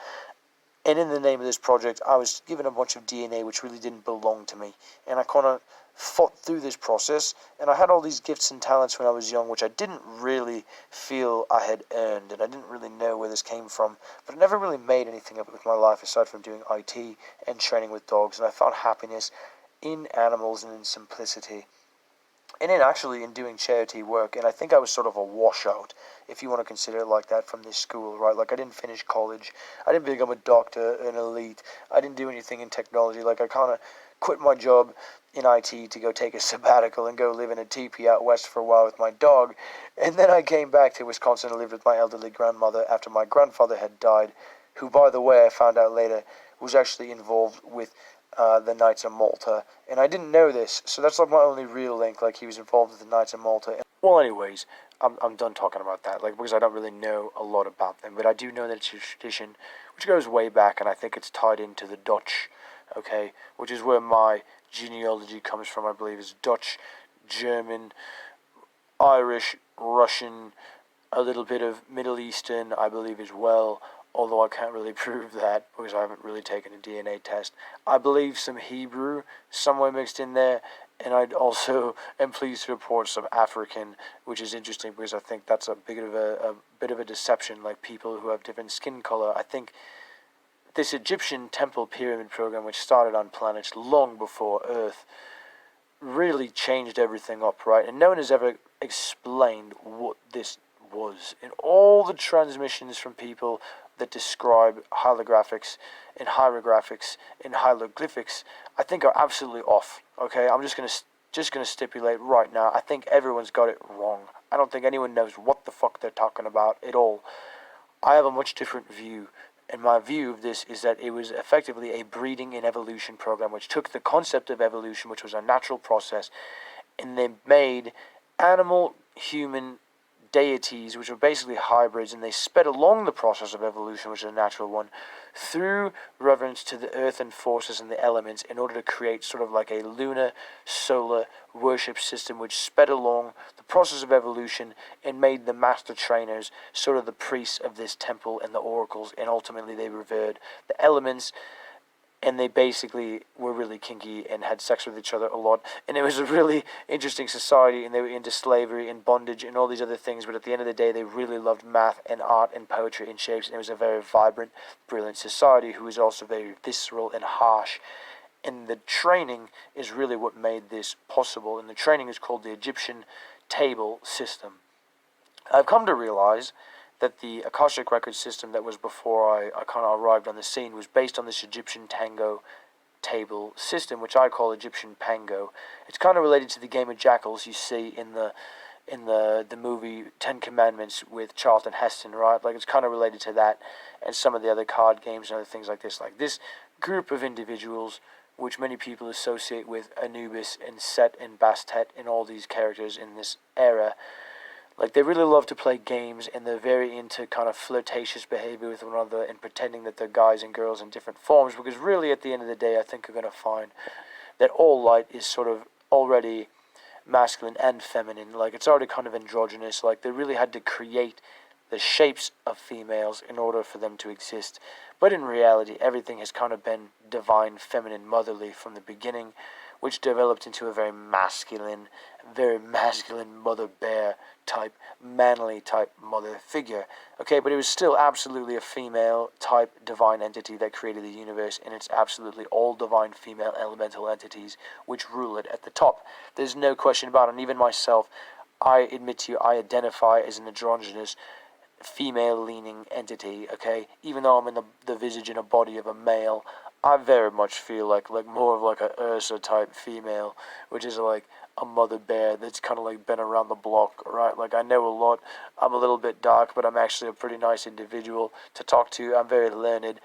And in the name of this project, I was given a bunch of DNA which really didn't belong to me. And I kind of fought through this process, and I had all these gifts and talents when I was young, which I didn't really feel I had earned, and I didn't really know where this came from. But I never really made anything of it with my life aside from doing IT and training with dogs, and I found happiness in animals and in simplicity. And in doing charity work, and I think I was sort of a washout, if you want to consider it like that, from this school, right? Like, I didn't finish college, I didn't become a doctor, an elite, I didn't do anything in technology. Like, I kind of quit my job in IT to go take a sabbatical and go live in a teepee out west for a while with my dog, and then I came back to Wisconsin and lived with my elderly grandmother after my grandfather had died, who, by the way, I found out later, was actually involved with the Knights of Malta, and I didn't know this, so that's like my only real link. Like, he was involved with the Knights of Malta. Well, anyways, I'm done talking about that, like, because I don't really know a lot about them, but I do know that it's a tradition which goes way back, and I think it's tied into the Dutch, okay, which is where my genealogy comes from. I believe is Dutch, German, Irish, Russian, a little bit of Middle Eastern, I believe, as well, although I can't really prove that because I haven't really taken a DNA test. I believe some Hebrew somewhere mixed in there, and I also am pleased to report some African, which is interesting because I think that's a bit of a deception, like people who have different skin color. I think this Egyptian temple pyramid program, which started on planets long before Earth, really changed everything up, right? And no one has ever explained what this was. And all the transmissions from people that describe holographics and hieroglyphics and hieroglyphics, I think are absolutely off. Okay, I'm just gonna stipulate right now, I think everyone's got it wrong. I don't think anyone knows what the fuck they're talking about at all. I have a much different view, and my view of this is that it was effectively a breeding and evolution program which took the concept of evolution, which was a natural process, and they made animal human deities, which were basically hybrids, and they sped along the process of evolution, which is a natural one, through reverence to the earth and forces and the elements in order to create sort of like a lunar solar worship system which sped along the process of evolution and made the master trainers sort of the priests of this temple and the oracles, and ultimately they revered the elements. And they basically were really kinky and had sex with each other a lot. And it was a really interesting society, and they were into slavery and bondage and all these other things. But at the end of the day, they really loved math and art and poetry and shapes. And it was a very vibrant, brilliant society who was also very visceral and harsh. And the training is really what made this possible. And the training is called the Egyptian table system. I've come to realize that the Akashic record system that was before I kind of arrived on the scene was based on this Egyptian tango table system, which I call Egyptian pango. It's kind of related to the game of jackals you see in the movie Ten Commandments with Charlton Heston, right? Like, it's kind of related to that, and some of the other card games and other things like this. Like, this group of individuals, which many people associate with Anubis and Set and Bastet and all these characters in this era, like, they really love to play games, and they're very into kind of flirtatious behavior with one another and pretending that they're guys and girls in different forms, because really at the end of the day I think you're going to find that all light is sort of already masculine and feminine. Like, it's already kind of androgynous. Like, they really had to create the shapes of females in order for them to exist. But in reality, everything has kind of been divine, feminine, motherly from the beginning, which developed into a very masculine mother bear type, manly type mother figure. Okay, but it was still absolutely a female type divine entity that created the universe, and it's absolutely all divine female elemental entities which rule it at the top. There's no question about it. And even myself, I admit to you, I identify as an androgynous female-leaning entity, okay? Even though I'm in the visage and a body of a male, I very much feel like more of like a Ursa type female, which is like a mother bear that's kind of like been around the block, right? Like, I know a lot. I'm a little bit dark, but I'm actually a pretty nice individual to talk to. I'm very learned,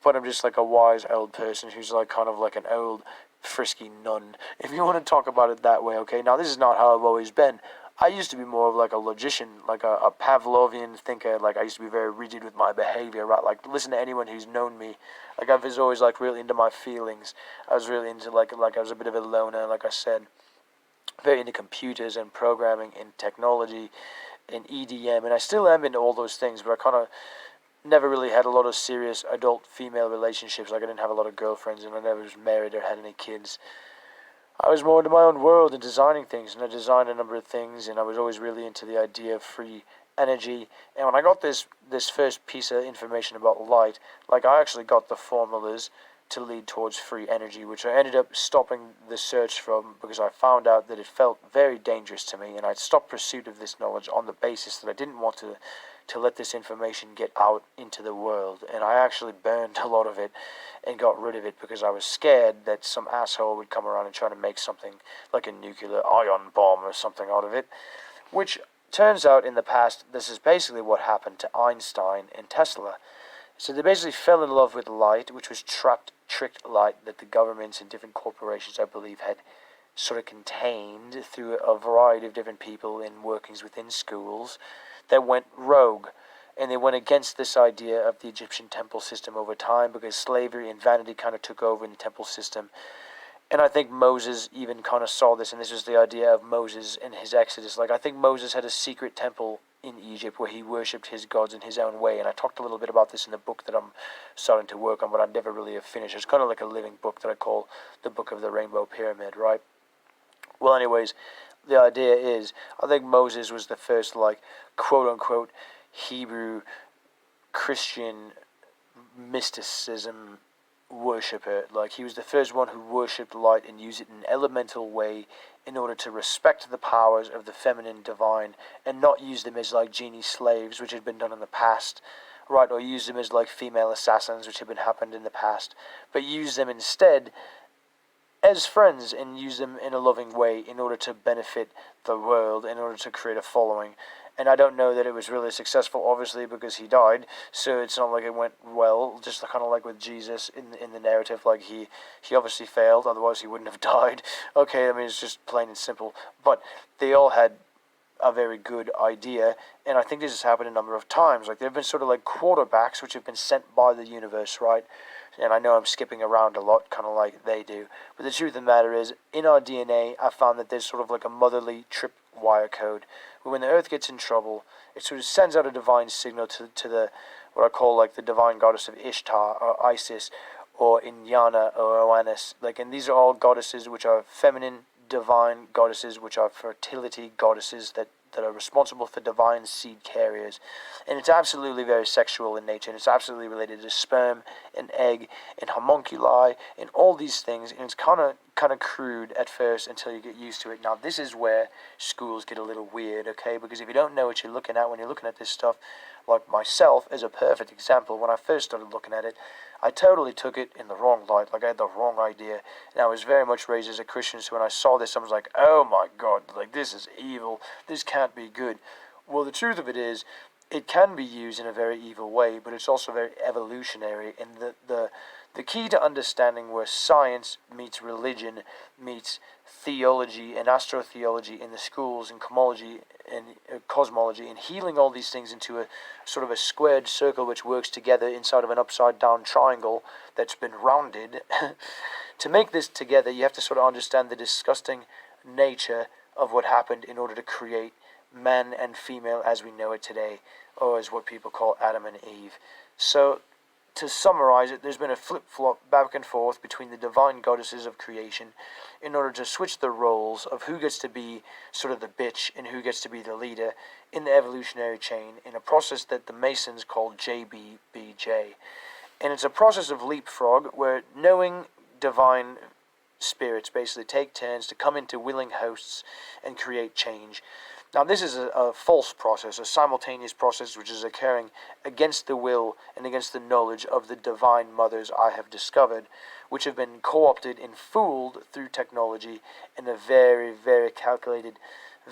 but I'm just like a wise old person who's like kind of like an old frisky nun, if you want to talk about it that way, okay? Now, this is not how I've always been. I used to be more of like a logician, like a Pavlovian thinker. Like, I used to be very rigid with my behavior, right? Like, listen to anyone who's known me. Like, I was always like really into my feelings. I was really into like I was a bit of a loner, like I said. Very into computers and programming and technology and EDM, and I still am into all those things, but I kind of never really had a lot of serious adult female relationships. Like, I didn't have a lot of girlfriends, and I never was married or had any kids. I was more into my own world and designing things, and I designed a number of things, and I was always really into the idea of free energy. And when I got this first piece of information about light, like, I actually got the formulas to lead towards free energy, which I ended up stopping the search from because I found out that it felt very dangerous to me, and I'd stopped pursuit of this knowledge on the basis that I didn't want to let this information get out into the world. And I actually burned a lot of it and got rid of it because I was scared that some asshole would come around and try to make something like a nuclear ion bomb or something out of it, which turns out in the past this is basically what happened to Einstein and Tesla. So they basically fell in love with light, which was tricked light that the governments and different corporations, I believe, had sort of contained through a variety of different people in workings within schools that went rogue. And they went against this idea of the Egyptian temple system over time because slavery and vanity kind of took over in the temple system. And I think Moses even kind of saw this, and this was the idea of Moses and his exodus. Like, I think Moses had a secret temple in Egypt where he worshipped his gods in his own way, and I talked a little bit about this in the book that I'm starting to work on, but I never really have finished. It's kind of like a living book that I call the Book of the Rainbow Pyramid, right? Well, anyways, the idea is, I think Moses was the first, like, quote-unquote Hebrew Christian mysticism worshipper. Like, he was the first one who worshipped light and used it in an elemental way in order to respect the powers of the feminine divine and not use them as like genie slaves, which had been done in the past, right? Or use them as like female assassins, which had been happened in the past, but use them instead as friends and use them in a loving way in order to benefit the world, in order to create a following. And I don't know that it was really successful, obviously, because he died, so it's not like it went well, just kind of like with Jesus in the narrative, like he obviously failed, otherwise he wouldn't have died. Okay, I mean, it's just plain and simple. But they all had a very good idea, and I think this has happened a number of times. Like, there have been sort of like quarterbacks which have been sent by the universe, right? And I know I'm skipping around a lot, kind of like they do. But the truth of the matter is, in our DNA, I found that there's sort of like a motherly tripwire code. Where when the Earth gets in trouble, it sort of sends out a divine signal to the, what I call like the divine goddess of Ishtar, or Isis, or Inyana, or Oannes. Like, and these are all goddesses which are feminine, divine goddesses, which are fertility goddesses that are responsible for divine seed carriers. And it's absolutely very sexual in nature, and it's absolutely related to sperm and egg and homunculi and all these things, and it's kind of crude at first until you get used to it. Now, this is where schools get a little weird, okay? Because if you don't know what you're looking at when you're looking at this stuff, like myself is a perfect example. When I first started looking at it, I totally took it in the wrong light. Like, I had the wrong idea. And I was very much raised as a Christian, so when I saw this, I was like, oh my God, like, this is evil. This can't be good. Well, the truth of it is, it can be used in a very evil way, but it's also very evolutionary. And the key to understanding where science meets religion, meets theology and astro-theology in the schools, and cosmology, and healing all these things into a sort of a squared circle which works together inside of an upside-down triangle that's been rounded. To make this together, you have to sort of understand the disgusting nature of what happened in order to create man and female as we know it today, or as what people call Adam and Eve. So, to summarize it, there's been a flip-flop back and forth between the divine goddesses of creation in order to switch the roles of who gets to be sort of the bitch and who gets to be the leader in the evolutionary chain, in a process that the Masons call JBBJ. And it's a process of leapfrog where knowing divine spirits basically take turns to come into willing hosts and create change. Now, this is a false process, a simultaneous process which is occurring against the will and against the knowledge of the divine mothers I have discovered, which have been co-opted and fooled through technology in a very, very calculated,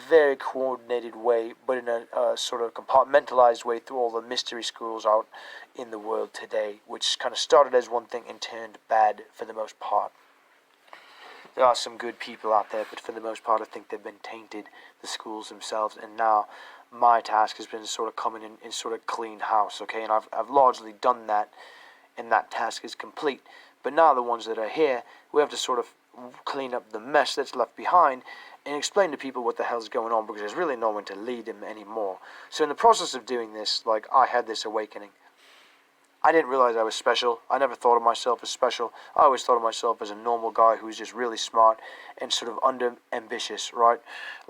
very coordinated way, but in a sort of compartmentalized way through all the mystery schools out in the world today, which kind of started as one thing and turned bad for the most part. There are some good people out there, but for the most part I think they've been tainted, the schools themselves, and now my task has been to sort of come in and sort of clean house, okay, and I've largely done that, and that task is complete. But now the ones that are here, we have to sort of clean up the mess that's left behind and explain to people what the hell's going on, because there's really no one to lead them anymore. So in the process of doing this, like, I had this awakening. I didn't realize I was special. I never thought of myself as special. I always thought of myself as a normal guy who's just really smart and sort of under-ambitious, right?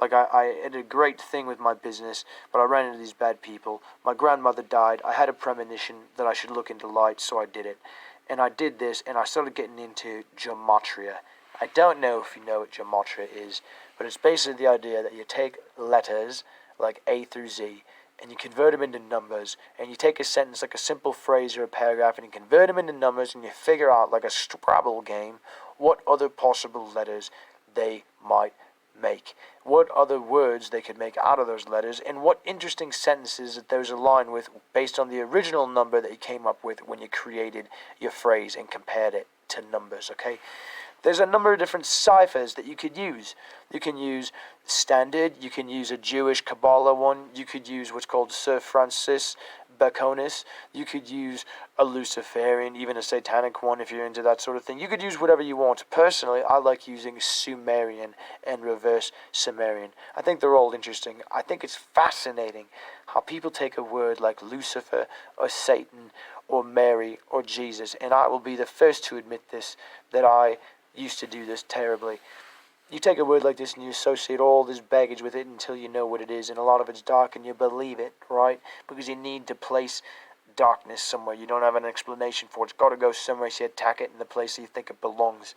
Like, I had a great thing with my business, but I ran into these bad people. My grandmother died. I had a premonition that I should look into light, so I did it. And I did this, and I started getting into gematria. I don't know if you know what gematria is, but it's basically the idea that you take letters, like A through Z, and you convert them into numbers, and you take a sentence like a simple phrase or a paragraph, and you convert them into numbers, and you figure out, like a Scrabble game, what other possible letters they might make, what other words they could make out of those letters, and what interesting sentences that those align with based on the original number that you came up with when you created your phrase and compared it to numbers, okay? There's a number of different ciphers that you could use. You can use standard, you can use a Jewish Kabbalah one, you could use what's called Sir Francis Baconis, you could use a Luciferian, even a satanic one if you're into that sort of thing. You could use whatever you want. Personally, I like using Sumerian and reverse Sumerian. I think they're all interesting. I think it's fascinating how people take a word like Lucifer or Satan or Mary or Jesus, and I will be the first to admit this, that I used to do this terribly. You take a word like this and you associate all this baggage with it until you know what it is, and a lot of it's dark and you believe it, right? Because you need to place darkness somewhere. You don't have an explanation for it. It's got to go somewhere, so you attack it in the place you think it belongs.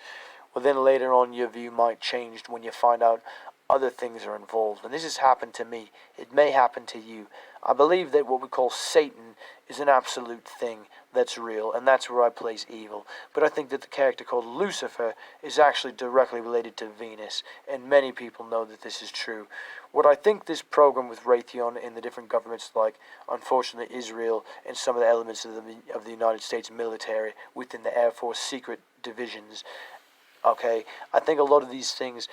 Well, then later on your view might change when you find out other things are involved. And this has happened to me. It may happen to you. I believe that what we call Satan is an absolute thing that's real, and that's where I place evil. But I think that the character called Lucifer is actually directly related to Venus, and many people know that this is true. What I think this program with Raytheon and the different governments, like, unfortunately, Israel and some of the elements of the United States military within the Air Force secret divisions, okay, I think a lot of these things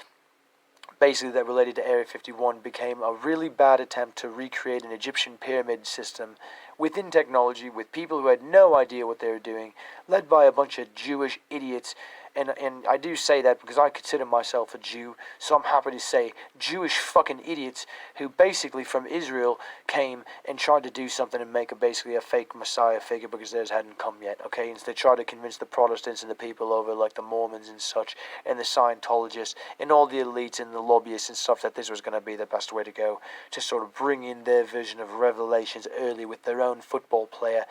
basically that related to Area 51 became a really bad attempt to recreate an Egyptian pyramid system within technology with people who had no idea what they were doing, led by a bunch of Jewish idiots. And I do say that because I consider myself a Jew, so I'm happy to say Jewish fucking idiots who basically from Israel came and tried to do something and make basically a fake Messiah figure because theirs hadn't come yet, okay? And so they tried to convince the Protestants and the people over, like the Mormons and such, and the Scientologists, and all the elites and the lobbyists and stuff that this was going to be the best way to go, to sort of bring in their vision of Revelations early with their own football player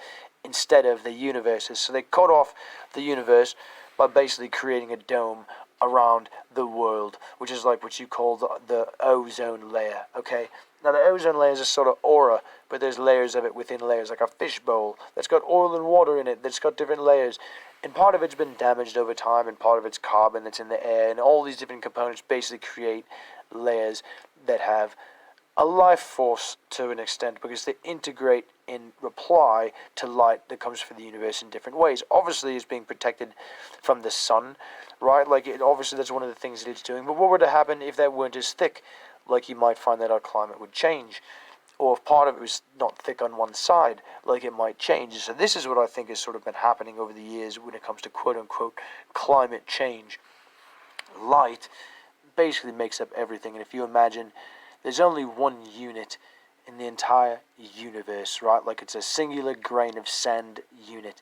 instead of the universes. So they cut off the universe by basically creating a dome around the world, which is like what you call the ozone layer, okay? Now the ozone layer is a sort of aura, but there's layers of it within layers, like a fishbowl that's got oil and water in it, that's got different layers. And part of it's been damaged over time, and part of it's carbon that's in the air, and all these different components basically create layers that have a life force to an extent because they integrate in reply to light that comes from the universe in different ways. Obviously, it's being protected from the sun, right? Like, obviously, that's one of the things that it's doing. But what would happen if that weren't as thick? Like, you might find that our climate would change. Or if part of it was not thick on one side, like it might change. So this is what I think has sort of been happening over the years when it comes to quote-unquote climate change. Light basically makes up everything. And if you imagine there's only one unit in the entire universe, right? Like it's a singular grain of sand unit.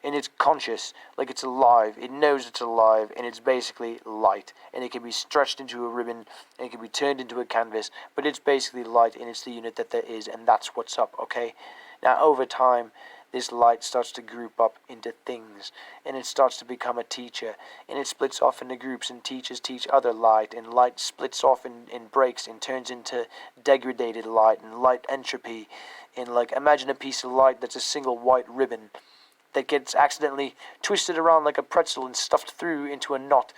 And it's conscious, like it's alive. It knows it's alive, and it's basically light. And it can be stretched into a ribbon, and it can be turned into a canvas. But it's basically light, and it's the unit that there is, and that's what's up, okay? Now, over time, this light starts to group up into things, and it starts to become a teacher, and it splits off into groups, and teachers teach other light, and light splits off and breaks and turns into degraded light and light entropy. And like, imagine a piece of light that's a single white ribbon that gets accidentally twisted around like a pretzel and stuffed through into a knot.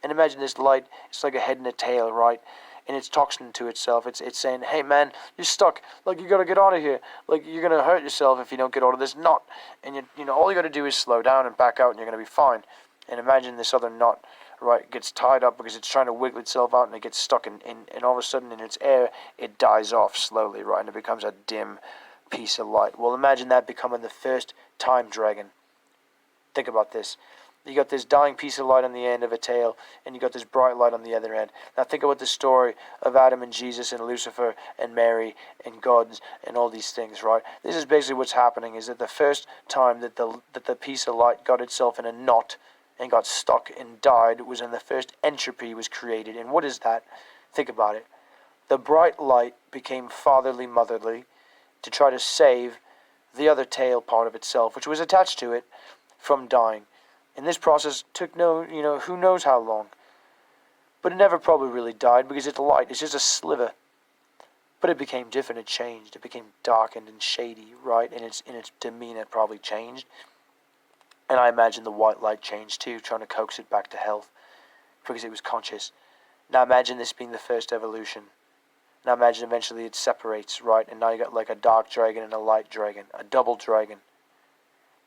And imagine this light, it's like a head and a tail, right? And it's talking to itself. It's saying, hey man, you're stuck. Like, you gotta get out of here. Like, you're gonna hurt yourself if you don't get out of this knot. And you know, all you gotta do is slow down and back out, and you're gonna be fine. And imagine this other knot, right, gets tied up because it's trying to wiggle itself out, and it gets stuck, and all of a sudden in its air, it dies off slowly, right, and it becomes a dim piece of light. Well, imagine that becoming the first time dragon. Think about this. You got this dying piece of light on the end of a tail, and you got this bright light on the other end. Now think about the story of Adam and Jesus and Lucifer and Mary and gods and all these things, right? This is basically what's happening, is that the first time that the piece of light got itself in a knot and got stuck and died was when the first entropy was created. And what is that? Think about it. The bright light became fatherly, motherly, to try to save the other tail part of itself, which was attached to it, from dying. And this process took who knows how long. But it never probably really died because it's light. It's just a sliver. But it became different. It changed. It became darkened and shady, right? And its demeanor probably changed. And I imagine the white light changed too, trying to coax it back to health because it was conscious. Now imagine this being the first evolution. Now imagine eventually it separates, right? And now you got like a dark dragon and a light dragon, a double dragon.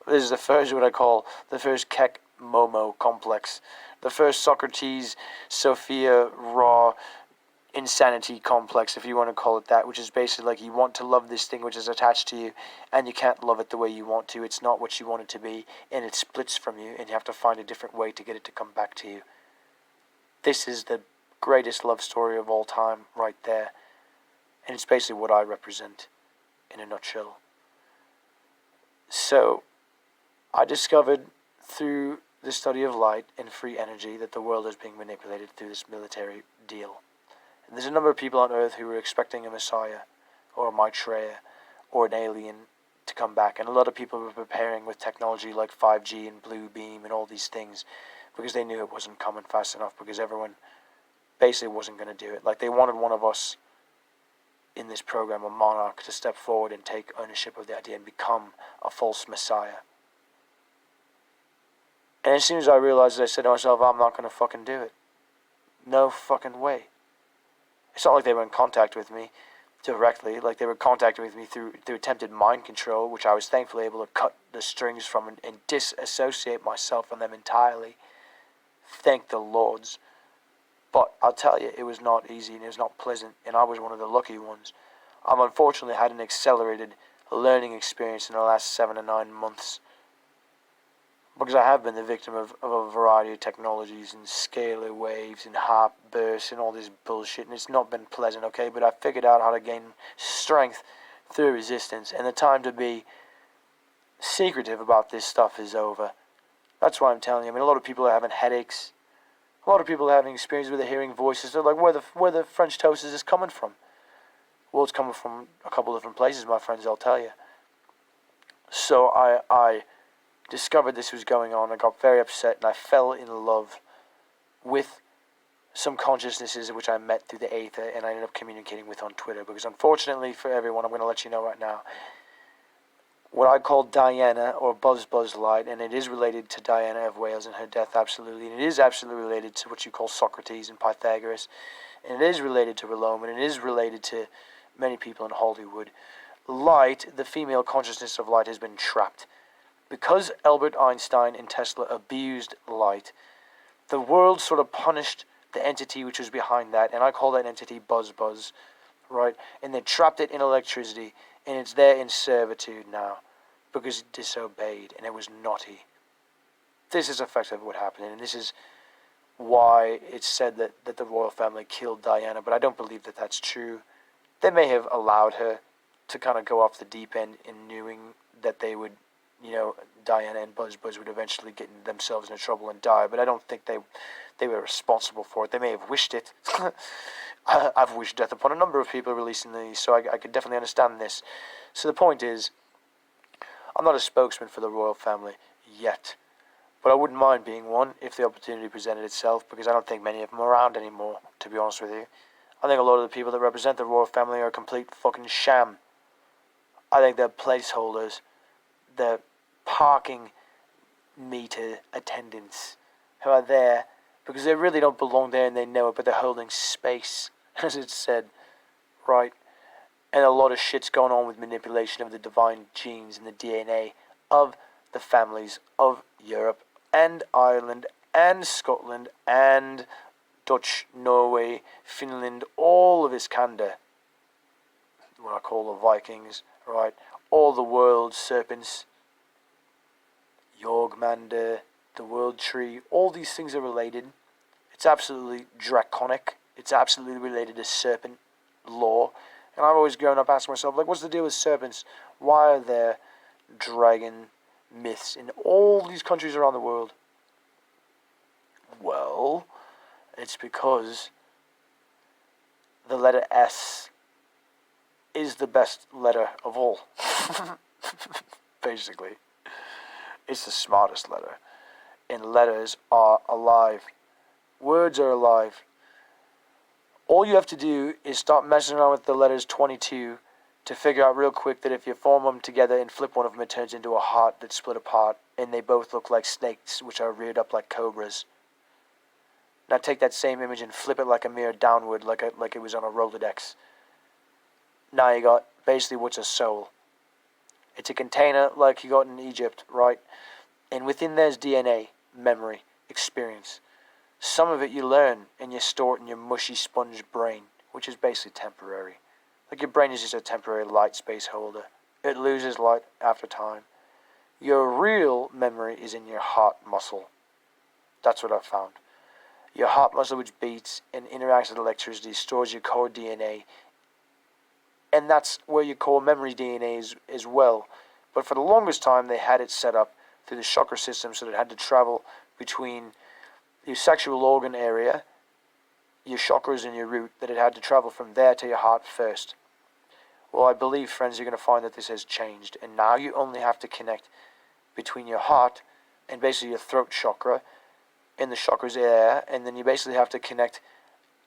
This is the first, what I call the first Keck Momo complex. The first Socrates, Sophia, Ra, insanity complex, if you want to call it that, which is basically like you want to love this thing which is attached to you, and you can't love it the way you want to. It's not what you want it to be, and it splits from you, and you have to find a different way to get it to come back to you. This is the greatest love story of all time right there. And it's basically what I represent in a nutshell. So, I discovered through the study of light and free energy that the world is being manipulated through this military deal. And there's a number of people on Earth who were expecting a Messiah, or a Maitreya, or an alien to come back. And a lot of people were preparing with technology like 5G and Blue Beam and all these things because they knew it wasn't coming fast enough because everyone basically wasn't going to do it. Like, they wanted one of us in this program, a monarch, to step forward and take ownership of the idea and become a false Messiah. And as soon as I realized it, I said to myself, I'm not going to fucking do it. No fucking way. It's not like they were in contact with me directly, like they were contacting with me through attempted mind control, which I was thankfully able to cut the strings from and disassociate myself from them entirely. Thank the Lords. But I'll tell you, it was not easy and it was not pleasant, and I was one of the lucky ones. I've unfortunately had an accelerated learning experience in the last 7 to 9 months, because I have been the victim of a variety of technologies and scalar waves and harp bursts and all this bullshit, and it's not been pleasant, okay? But I figured out how to gain strength through resistance, and the time to be secretive about this stuff is over. That's why I'm telling you. I mean, a lot of people are having headaches. A lot of people are having experience where they're hearing voices. They're like, where the French toast is this coming from? Well, it's coming from a couple different places, my friends, I'll tell you. So I discovered this was going on. I got very upset, and I fell in love with some consciousnesses which I met through the Aether, and I ended up communicating with on Twitter. Because unfortunately for everyone, I'm going to let you know right now, what I call Diana, or Buzz Light, and it is related to Diana of Wales and her death, absolutely. And it is absolutely related to what you call Socrates and Pythagoras. And it is related to Rome, and it is related to many people in Hollywood. Light, the female consciousness of light, has been trapped. Because Albert Einstein and Tesla abused light, the world sort of punished the entity which was behind that, and I call that entity Buzz, right? And they trapped it in electricity, and it's there in servitude now, because it disobeyed, and it was naughty. This is effectively what happened, and this is why it's said that the royal family killed Diana, but I don't believe that that's true. They may have allowed her to kind of go off the deep end in knowing that they would, Diana and Buzz would eventually get themselves into trouble and die, but I don't think they were responsible for it. They may have wished it. I've wished death upon a number of people releasing these, so I could definitely understand this. So the point is, I'm not a spokesman for the royal family yet, but I wouldn't mind being one if the opportunity presented itself, because I don't think many of them are around anymore, to be honest with you. I think a lot of the people that represent the royal family are a complete fucking sham. I think they're placeholders. They're parking meter attendants who are there because they really don't belong there and they know it, but they're holding space, as it's said, right? And a lot of shit's going on with manipulation of the divine genes and the DNA of the families of Europe and Ireland and Scotland and Dutch, Norway, Finland, all of Iskander, what I call the Vikings, right? All the world serpents, Yorgmander, the world tree, all these things are related. It's absolutely draconic. It's absolutely related to serpent law. And I've always grown up asking myself, like, what's the deal with serpents? Why are there dragon myths in all these countries around the world? Well, it's because the letter S is the best letter of all. Basically. It's the smartest letter. And letters are alive. Words are alive. All you have to do is stop messing around with the letters 22 to figure out real quick that if you form them together and flip one of them, it turns into a heart that's split apart, and they both look like snakes, which are reared up like cobras. Now take that same image and flip it like a mirror downward, like it was on a Rolodex. Now you got basically what's a soul. It's a container like you got in Egypt, right? And within there's DNA, memory, experience. Some of it you learn and you store it in your mushy sponge brain, which is basically temporary. Like your brain is just a temporary light space holder. It loses light after time. Your real memory is in your heart muscle. That's what I've found. Your heart muscle, which beats and interacts with electricity, stores your core DNA. And that's where your core memory DNA is as well. But for the longest time, they had it set up through the chakra system so that it had to travel between your sexual organ area, your chakras and your root, that it had to travel from there to your heart first. Well, I believe, friends, you're going to find that this has changed. And now you only have to connect between your heart and basically your throat chakra and the chakras there. And then you basically have to connect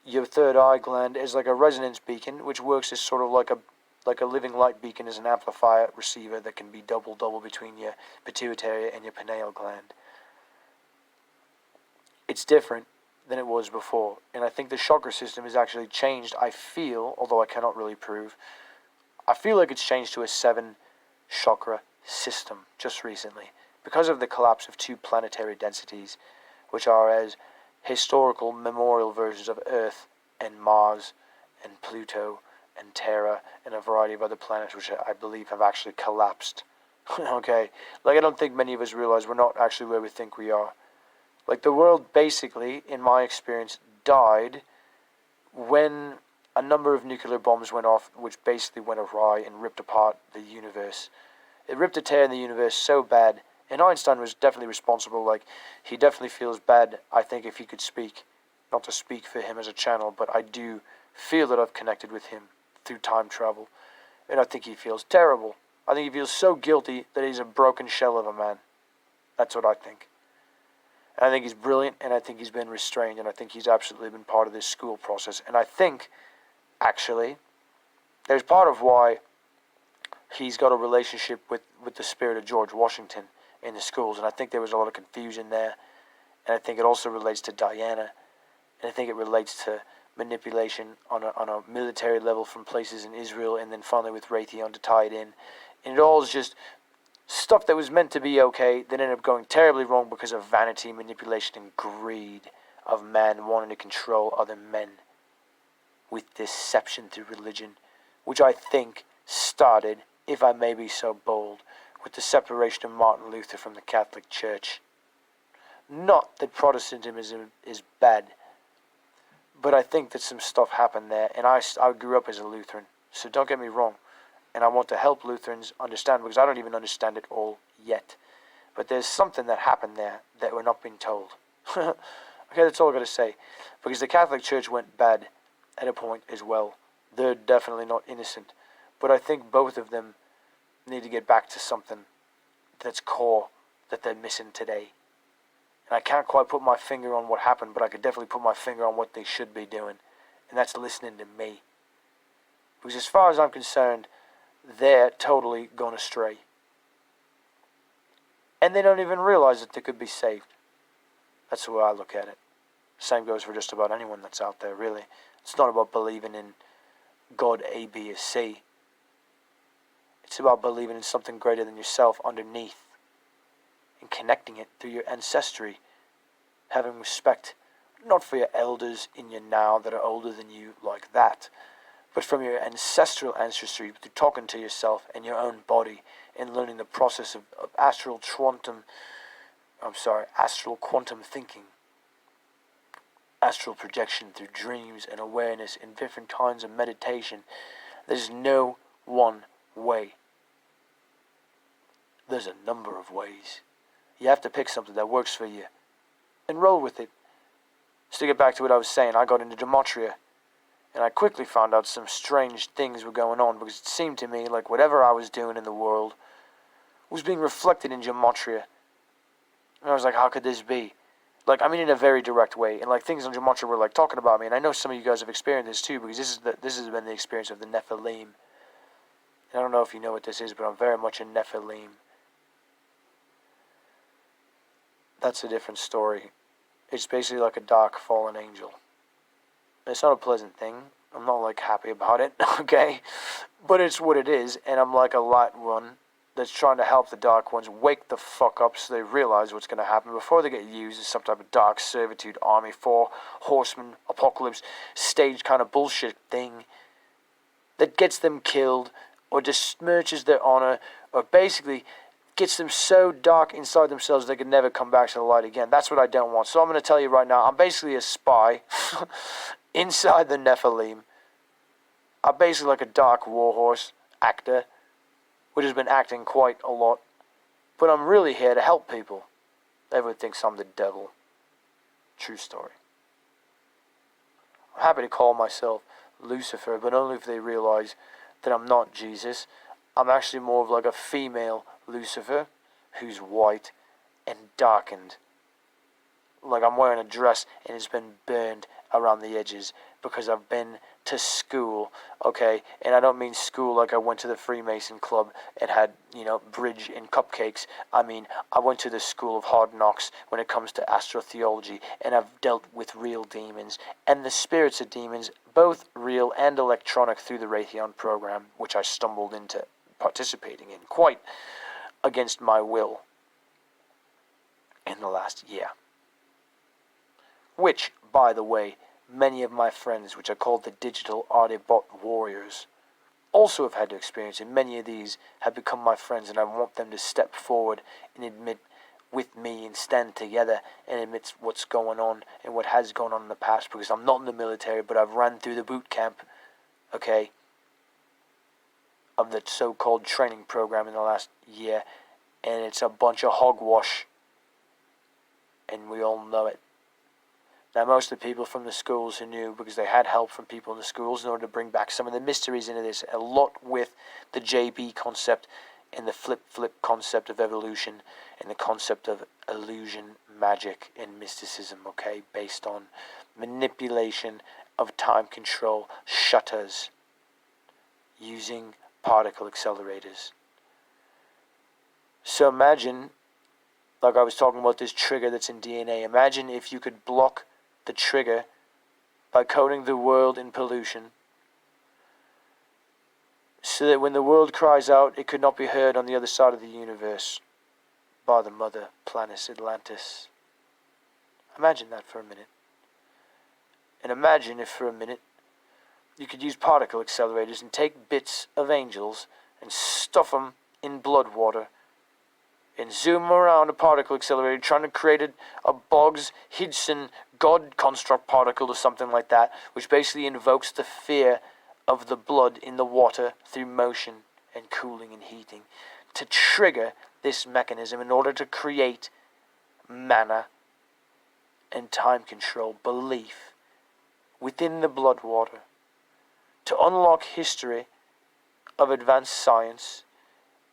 your third eye gland as like a resonance beacon, which works as sort of like a living light beacon, as an amplifier receiver that can be double between your pituitary and your pineal gland. It's different than it was before, and I think the chakra system has actually changed. I feel, although I cannot really prove, I feel like it's changed to a 7 chakra system just recently because of the collapse of 2 planetary densities, which are as historical memorial versions of Earth and Mars and Pluto and Terra and a variety of other planets which I believe have actually collapsed. Okay? Like, I don't think many of us realize we're not actually where we think we are. Like, the world basically, in my experience, died when a number of nuclear bombs went off, which basically went awry and ripped apart the universe. It ripped a tear in the universe so bad, and Einstein was definitely responsible. Like, he definitely feels bad, I think, if he could speak. Not to speak for him as a channel, but I do feel that I've connected with him through time travel. And I think he feels terrible. I think he feels so guilty that he's a broken shell of a man. That's what I think. And I think he's brilliant, and I think he's been restrained, and I think he's absolutely been part of this school process. And I think, actually, there's part of why he's got a relationship with the spirit of George Washington in the schools. And I think there was a lot of confusion there. And I think it also relates to Diana. And I think it relates to manipulation on a military level from places in Israel, and then finally with Raytheon to tie it in. And it all is just stuff that was meant to be okay that ended up going terribly wrong because of vanity, manipulation, and greed of man wanting to control other men with deception through religion, which I think started, if I may be so bold, with the separation of Martin Luther from the Catholic Church. Not that Protestantism is bad, but I think that some stuff happened there, and I grew up as a Lutheran, so don't get me wrong, and I want to help Lutherans understand, because I don't even understand it all yet, but there's something that happened there that we're not being told. Okay, that's all I've got to say, because the Catholic Church went bad at a point as well. They're definitely not innocent, but I think both of them need to get back to something that's core that they're missing today. And I can't quite put my finger on what happened, but I could definitely put my finger on what they should be doing, and that's listening to me. Because as far as I'm concerned, they're totally gone astray. And they don't even realize that they could be saved. That's the way I look at it. Same goes for just about anyone that's out there, really. It's not about believing in God A, B, or C. It's about believing in something greater than yourself underneath, and connecting it through your ancestry, having respect, not for your elders in your now that are older than you like that, but from your ancestral ancestry, through talking to yourself and your own body, and learning the process of astral quantum thinking, astral projection through dreams and awareness and different kinds of meditation. There's no one way. There's a number of ways. You have to pick something that works for you and roll with it. So to get back to what I was saying, I got into gematria, and I quickly found out some strange things were going on, because it seemed to me like whatever I was doing in the world was being reflected in gematria. And I was like, how could this be? Like, I mean, in a very direct way. And like, things on gematria were like talking about me, and I know some of you guys have experienced this too, because this has been the experience of the Nephilim. And I don't know if you know what this is, but I'm very much a Nephilim. That's a different story. It's basically like a dark fallen angel. It's not a pleasant thing. I'm not like happy about it, okay? But it's what it is, and I'm like a light one that's trying to help the dark ones wake the fuck up so they realize what's going to happen before they get used as some type of dark servitude army, 4 horsemen, apocalypse, stage kind of bullshit thing that gets them killed or besmirches their honor, or basically gets them so dark inside themselves they can never come back to the light again. That's what I don't want. So I'm going to tell you right now, I'm basically a spy inside the Nephilim. I'm basically like a dark warhorse actor, which has been acting quite a lot. But I'm really here to help people. Everyone thinks I'm the devil. True story. I'm happy to call myself Lucifer, but only if they realize that I'm not Jesus. I'm actually more of like a female Lucifer, who's white and darkened. Like I'm wearing a dress and it's been burned around the edges because I've been to school, okay? And I don't mean school like I went to the Freemason Club and had, bridge and cupcakes. I mean, I went to the school of hard knocks when it comes to Astro-theology, and I've dealt with real demons and the spirits of demons, both real and electronic, through the Raytheon program, which I stumbled into participating in quite against my will in the last year. which, by the way, many of my friends, which are called the digital Autobot warriors, also have had to experience, and many of these have become my friends, and I want them to step forward and admit with me and stand together and admit what's going on and what has gone on in the past, because I'm not in the military, but I've run through the boot camp, okay, of the so-called training program in the last year, and it's a bunch of hogwash, and we all know it. Now, most of the people from the schools who knew, because they had help from people in the schools in order to bring back some of the mysteries into this, a lot with the JB concept and the flip concept of evolution and the concept of illusion, magic, and mysticism, okay, based on manipulation of time control shutters using particle accelerators. So imagine, like I was talking about this trigger that's in DNA, imagine if you could block the trigger by coating the world in pollution, so that when the world cries out, it could not be heard on the other side of the universe by the mother planet Atlantis. Imagine that for a minute. And imagine if for a minute you could use particle accelerators and take bits of angels and stuff them in blood water and zoom around a particle accelerator, trying to create a Boggs-Hidson God construct particle or something like that, which basically invokes the fear of the blood in the water through motion and cooling and heating, to trigger this mechanism in order to create mana and time control belief within the blood water, to unlock history of advanced science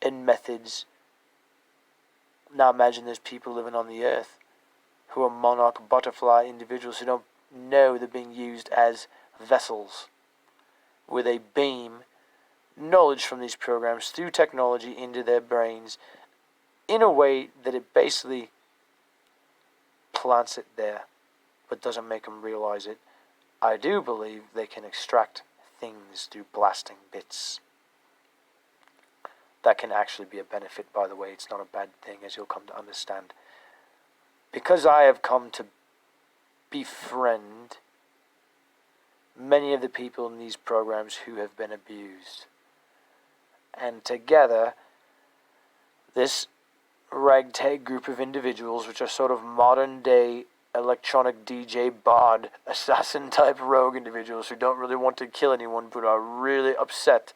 and methods. Now imagine there's people living on the earth who are monarch butterfly individuals who don't know they're being used as vessels, where they beam knowledge from these programs through technology into their brains in a way that it basically plants it there, but doesn't make them realize it. I do believe they can extract things through blasting bits. That can actually be a benefit, by the way. It's not a bad thing, as you'll come to understand. Because I have come to befriend many of the people in these programs who have been abused. And together, this ragtag group of individuals, which are sort of modern-day electronic DJ bard, assassin-type rogue individuals who don't really want to kill anyone but are really upset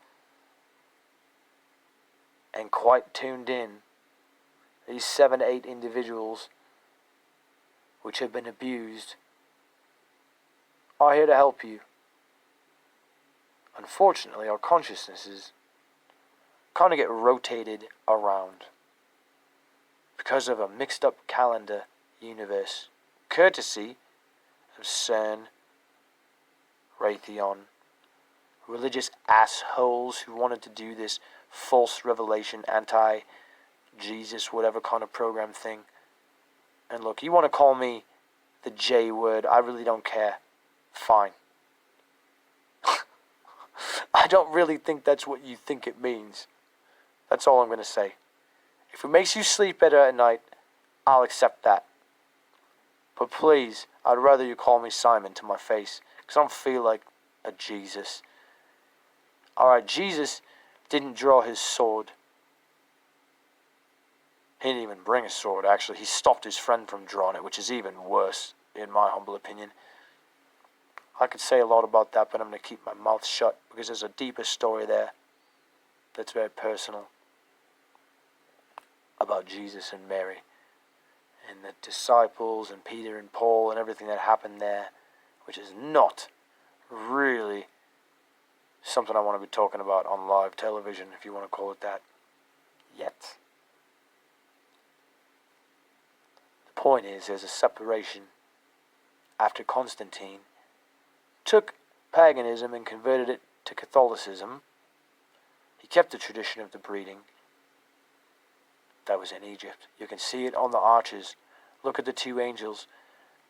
and quite tuned in, these 7 to 8 individuals which have been abused are here to help you. Unfortunately, our consciousnesses kind of get rotated around because of a mixed up calendar universe, courtesy of CERN, Raytheon, religious assholes who wanted to do this false revelation, anti-Jesus, whatever kind of program thing. And look, you want to call me the J word, I really don't care. Fine. I don't really think that's what you think it means. That's all I'm going to say. If it makes you sleep better at night, I'll accept that. But please, I'd rather you call me Simon to my face, because I don't feel like a Jesus. Alright, Jesus didn't draw his sword. He didn't even bring a sword, actually. He stopped his friend from drawing it, which is even worse, in my humble opinion. I could say a lot about that, but I'm going to keep my mouth shut, because there's a deeper story there that's very personal about Jesus and Mary and the disciples and Peter and Paul and everything that happened there, which is not really something I want to be talking about on live television, if you want to call it that, yet. The point is, there's a separation after Constantine took paganism and converted it to Catholicism. He kept the tradition of the breeding that was in Egypt. You can see it on the arches. Look at the 2 angels.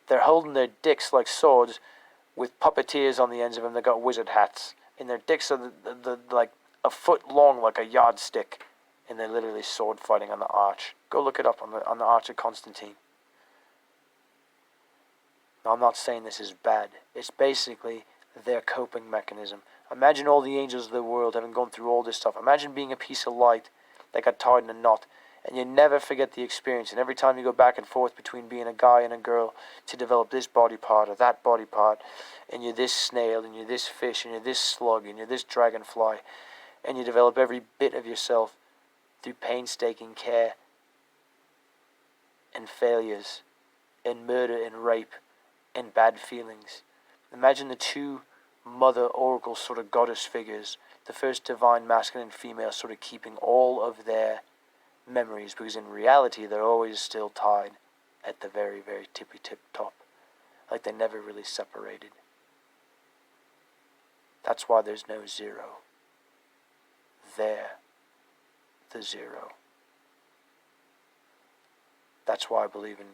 They're holding their dicks like swords with puppeteers on the ends of them. They got wizard hats. And their dicks are the like a foot long, like a yardstick. And they're literally sword fighting on the arch. Go look it up on the arch of Constantine. Now, I'm not saying this is bad. It's basically their coping mechanism. Imagine all the angels of the world having gone through all this stuff. Imagine being a piece of light that got tied in a knot, and you never forget the experience. And every time you go back and forth between being a guy and a girl to develop this body part or that body part, and you're this snail, and you're this fish, and you're this slug, and you're this dragonfly, and you develop every bit of yourself through painstaking care and failures and murder and rape and bad feelings. Imagine the two mother oracle sort of goddess figures, the first divine masculine and female, sort of keeping all of their memories, because in reality they're always still tied at the very, very tippy tip top, like they never really separated. That's why there's no zero. They're the zero. That's why I believe in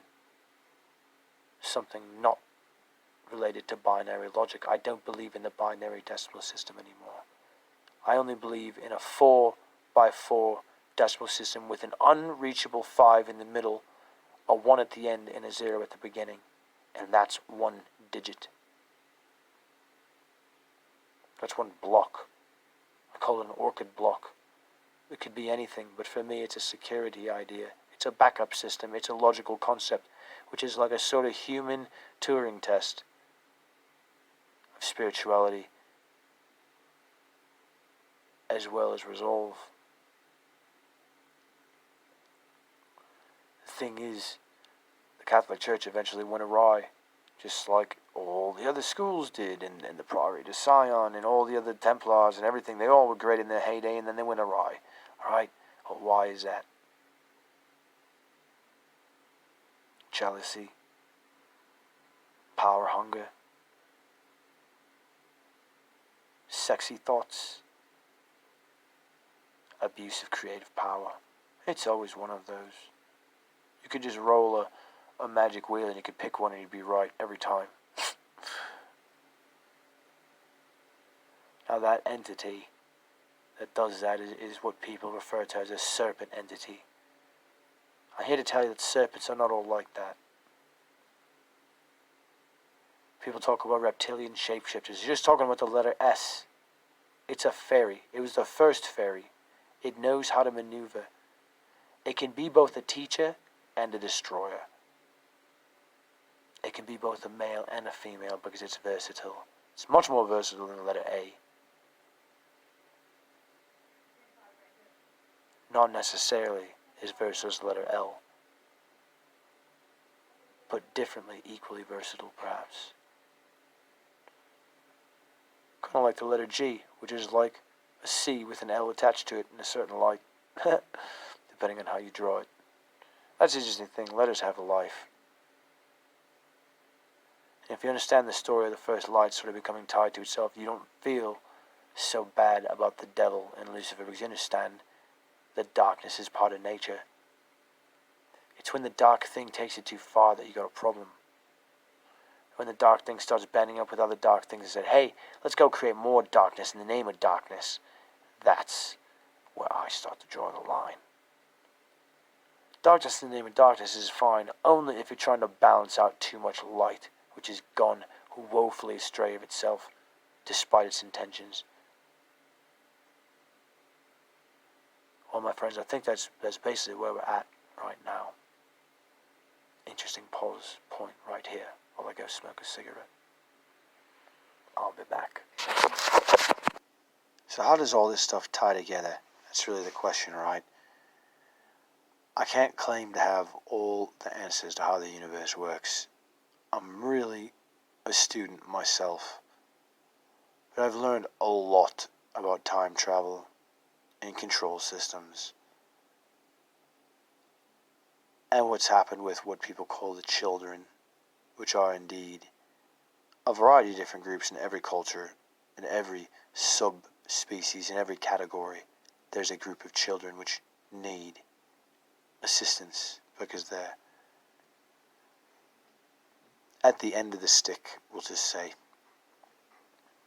something not related to binary logic. I don't believe in the binary decimal system anymore. I only believe in a 4 by 4 decimal system with an unreachable 5 in the middle, a 1 at the end, and a 0 at the beginning. And that's one digit. That's one block. I call it an orchid block. It could be anything, but for me it's a security idea. It's a backup system. It's a logical concept, which is like a sort of human Turing test of spirituality as well as resolve. The thing is, the Catholic Church eventually went awry, just like all the other schools did, and the Priory de Sion, and all the other Templars and everything. They all were great in their heyday, and then they went awry. Alright? Well, why is that? Jealousy, power hunger, sexy thoughts, abuse of creative power. It's always one of those. You could just roll a magic wheel and you could pick one and you'd be right every time. Now that entity that does that is what people refer to as a serpent entity. I'm here to tell you that serpents are not all like that. People talk about reptilian shapeshifters. You're just talking about the letter S. It's a fairy. It was the first fairy. It knows how to maneuver. It can be both a teacher and a destroyer. It can be both a male and a female because it's versatile. It's much more versatile than the letter A. Not necessarily as versatile as the letter L, but differently, equally versatile perhaps. Kind of like the letter G, which is like a C with an L attached to it in a certain light, depending on how you draw it. That's the interesting thing. Letters have a life. And if you understand the story of the first light sort of becoming tied to itself, you don't feel so bad about the devil and Lucifer, because you understand that darkness is part of nature. It's when the dark thing takes it too far that you got a problem. When the dark thing starts banding up with other dark things and said, hey, let's go create more darkness in the name of darkness. That's where I start to draw the line. Darkness in the name of darkness is fine only if you're trying to balance out too much light, which has gone woefully astray of itself, despite its intentions. Well, my friends, I think that's basically where we're at right now. Interesting pause point right here while I go smoke a cigarette. I'll be back. So how does all this stuff tie together? That's really the question, right? I can't claim to have all the answers to how the universe works. I'm really a student myself. But I've learned a lot about time travel and control systems, and what's happened with what people call the children, which are indeed a variety of different groups in every culture, in every subspecies, in every category. There's a group of children which need assistance because they're at the end of the stick, we'll just say.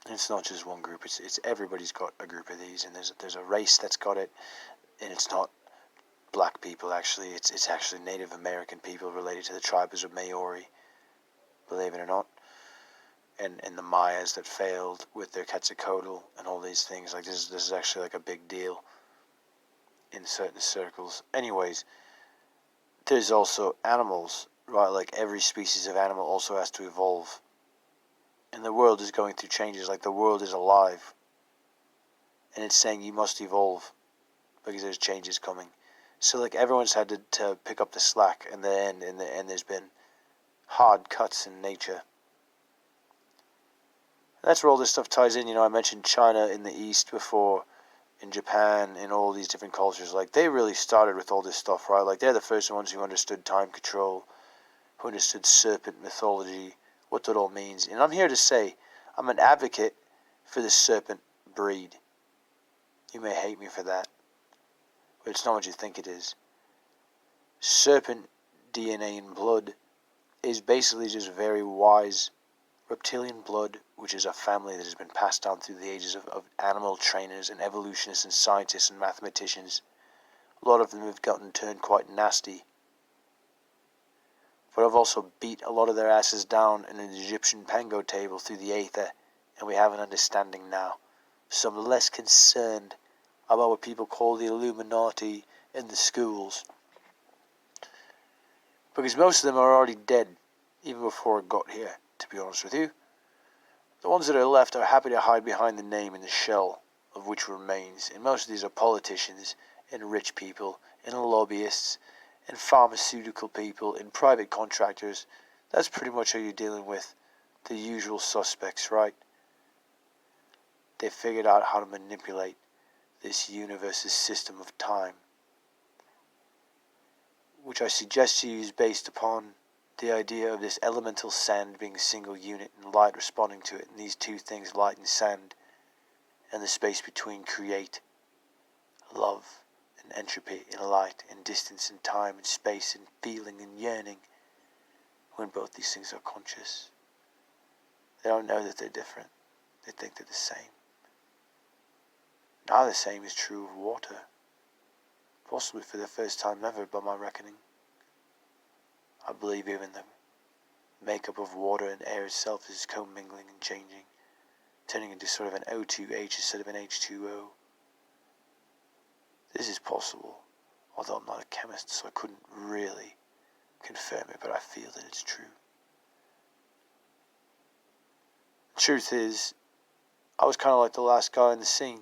And it's not just one group, it's everybody's got a group of these, and there's a race that's got it, and it's not black people actually, it's actually Native American people related to the tribes of Maori. believe it or not. And the Mayas that failed with their Quetzalcoatl and all these things. Like this is actually like a big deal in certain circles. Anyways, there's also animals, right? Like every species of animal also has to evolve. And the world is going through changes. Like the world is alive. And it's saying you must evolve because there's changes coming. So like everyone's had to pick up the slack and there's been hard cuts in nature. And that's where all this stuff ties in. I mentioned China in the East before, in Japan, in all these different cultures. Like they really started with all this stuff, right? Like they're the first ones who understood time control, who understood serpent mythology, what that all means. And I'm here to say, I'm an advocate for the serpent breed. You may hate me for that, but it's not what you think it is. Serpent DNA in blood is basically just very wise reptilian blood, which is a family that has been passed down through the ages of animal trainers and evolutionists and scientists and mathematicians. A lot of them have turned quite nasty. But I've also beat a lot of their asses down in an Egyptian pango table through the aether, and we have an understanding now. So I'm less concerned about what people call the Illuminati in the schools. Because most of them are already dead, even before it got here, to be honest with you. The ones that are left are happy to hide behind the name and the shell of which remains, and most of these are politicians, and rich people, and lobbyists, and pharmaceutical people, and private contractors. That's pretty much how you're dealing with the usual suspects, right? They figured out how to manipulate this universe's system of time, which I suggest to you is based upon the idea of this elemental sand being a single unit and light responding to it, and these two things, light and sand, and the space between create love and entropy and light and distance and time and space and feeling and yearning. When both these things are conscious, they don't know that they're different. They think they're the same. Now the same is true of water, possibly for the first time ever by my reckoning. I believe even the makeup of water and air itself is commingling and changing, turning into sort of an O2H instead of an H2O. This is possible, although I'm not a chemist, so I couldn't really confirm it, but I feel that it's true. The truth is, I was kind of like the last guy in the scene.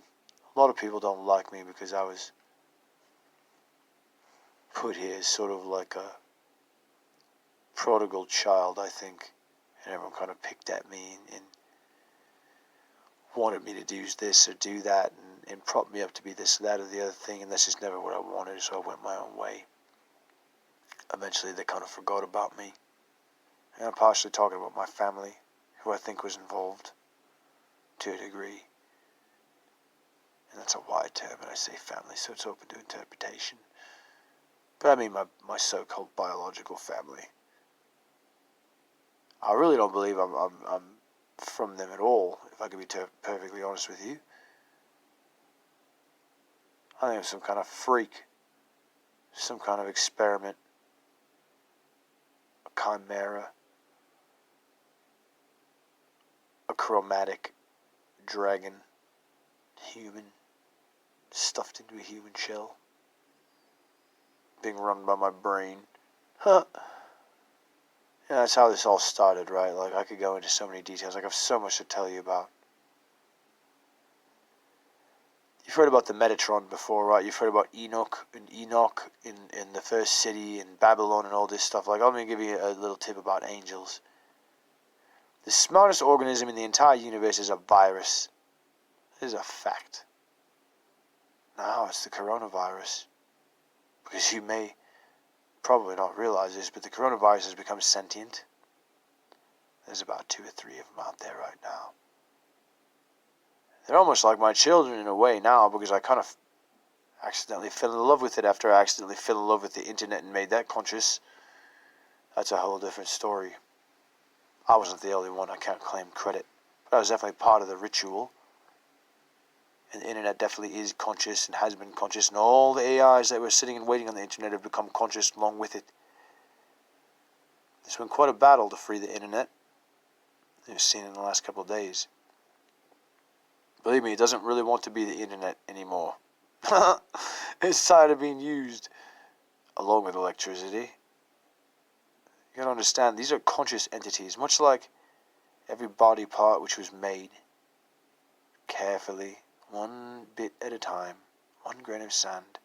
A lot of people don't like me because I was put here as sort of like a prodigal child, I think, and everyone kind of picked at me and wanted me to do this or do that and propped me up to be this, that, or the other thing, and this is never what I wanted, so I went my own way. Eventually they kind of forgot about me, and I'm partially talking about my family, who I think was involved to a degree, and that's a wide term, and I say family, so it's open to interpretation, but I mean my so-called biological family. I really don't believe I'm from them at all, if I could be perfectly honest with you. I think I'm some kind of freak, some kind of experiment, a chimera, a chromatic dragon, human, stuffed into a human shell, being run by my brain. Huh. Yeah, that's how this all started, right? Like, I could go into so many details. Like, I have so much to tell you about. You've heard about the Metatron before, right? You've heard about Enoch in the first city and Babylon and all this stuff. Like, I'm going to give you a little tip about angels. The smartest organism in the entire universe is a virus. This is a fact. Now it's the coronavirus. Because you may probably not realize this, but the coronavirus has become sentient. There's about 2 or 3 of them out there right now. They're almost like my children in a way now, because I kind of accidentally fell in love with it after I accidentally fell in love with the internet and made that conscious. That's a whole different story. I wasn't the only one, I can't claim credit, but I was definitely part of the ritual. And the internet definitely is conscious and has been conscious, and all the AIs that were sitting and waiting on the internet have become conscious along with it. It's been quite a battle to free the internet, You've seen in the last couple of days. Believe me, it doesn't really want to be the internet anymore. It's tired of being used along with electricity. You gotta understand, these are conscious entities, much like every body part which was made carefully, one bit at a time, one grain of sand.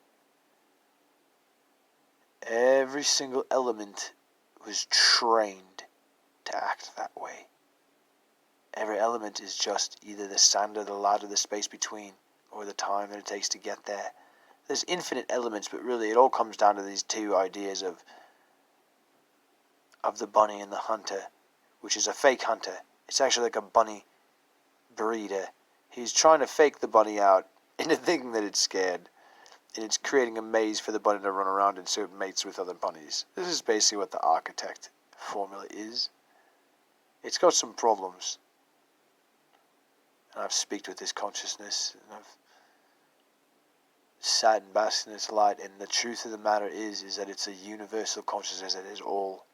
Every single element was trained to act that way. Every element is just either the sand or the light or the space between, or the time that it takes to get there. There's infinite elements, but really it all comes down to these two ideas of the bunny and the hunter, which is a fake hunter. It's actually like a bunny breeder. He's trying to fake the bunny out into thinking that it's scared, and it's creating a maze for the bunny to run around in so it mates with other bunnies. This is basically what the architect formula is. It's got some problems. And I've speaked with this consciousness, and I've sat and basked in its light, and the truth of the matter is that it's a universal consciousness that is all.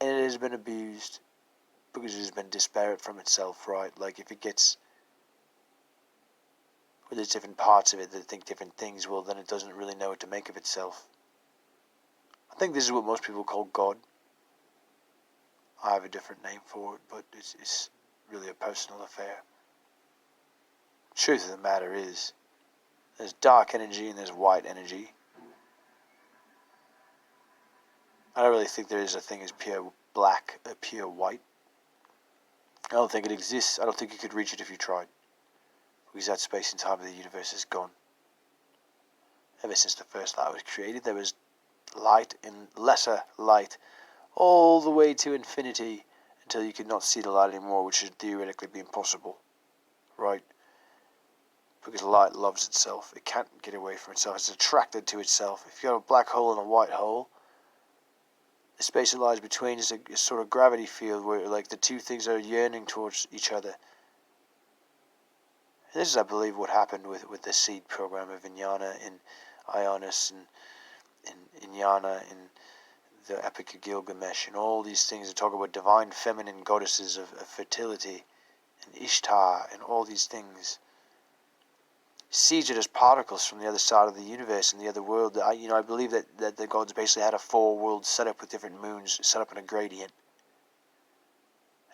And it has been abused because it has been disparate from itself, right? Like if it gets, well, there's different parts of it that think different things, well then it doesn't really know what to make of itself. I think this is what most people call God. I have a different name for it, but it's really a personal affair. Truth of the matter is, there's dark energy and there's white energy. I don't really think there is a thing as pure black or pure white. I don't think it exists. I don't think you could reach it if you tried. Because that space and time of the universe is gone. Ever since the first light was created, there was light and lesser light all the way to infinity until you could not see the light anymore, which should theoretically be impossible. Right? Because light loves itself. It can't get away from itself. It's attracted to itself. If you have a black hole and a white hole, the space that lies between is a sort of gravity field where like the two things are yearning towards each other. And this is, I believe, what happened with the seed program of Vijnana in Ionis and in Jnana in the Epic of Gilgamesh and all these things that talk about divine feminine goddesses of fertility and Ishtar and all these things. Seeds are just particles from the other side of the universe and the other world. I believe that the gods basically had a 4-world setup with different moons set up in a gradient.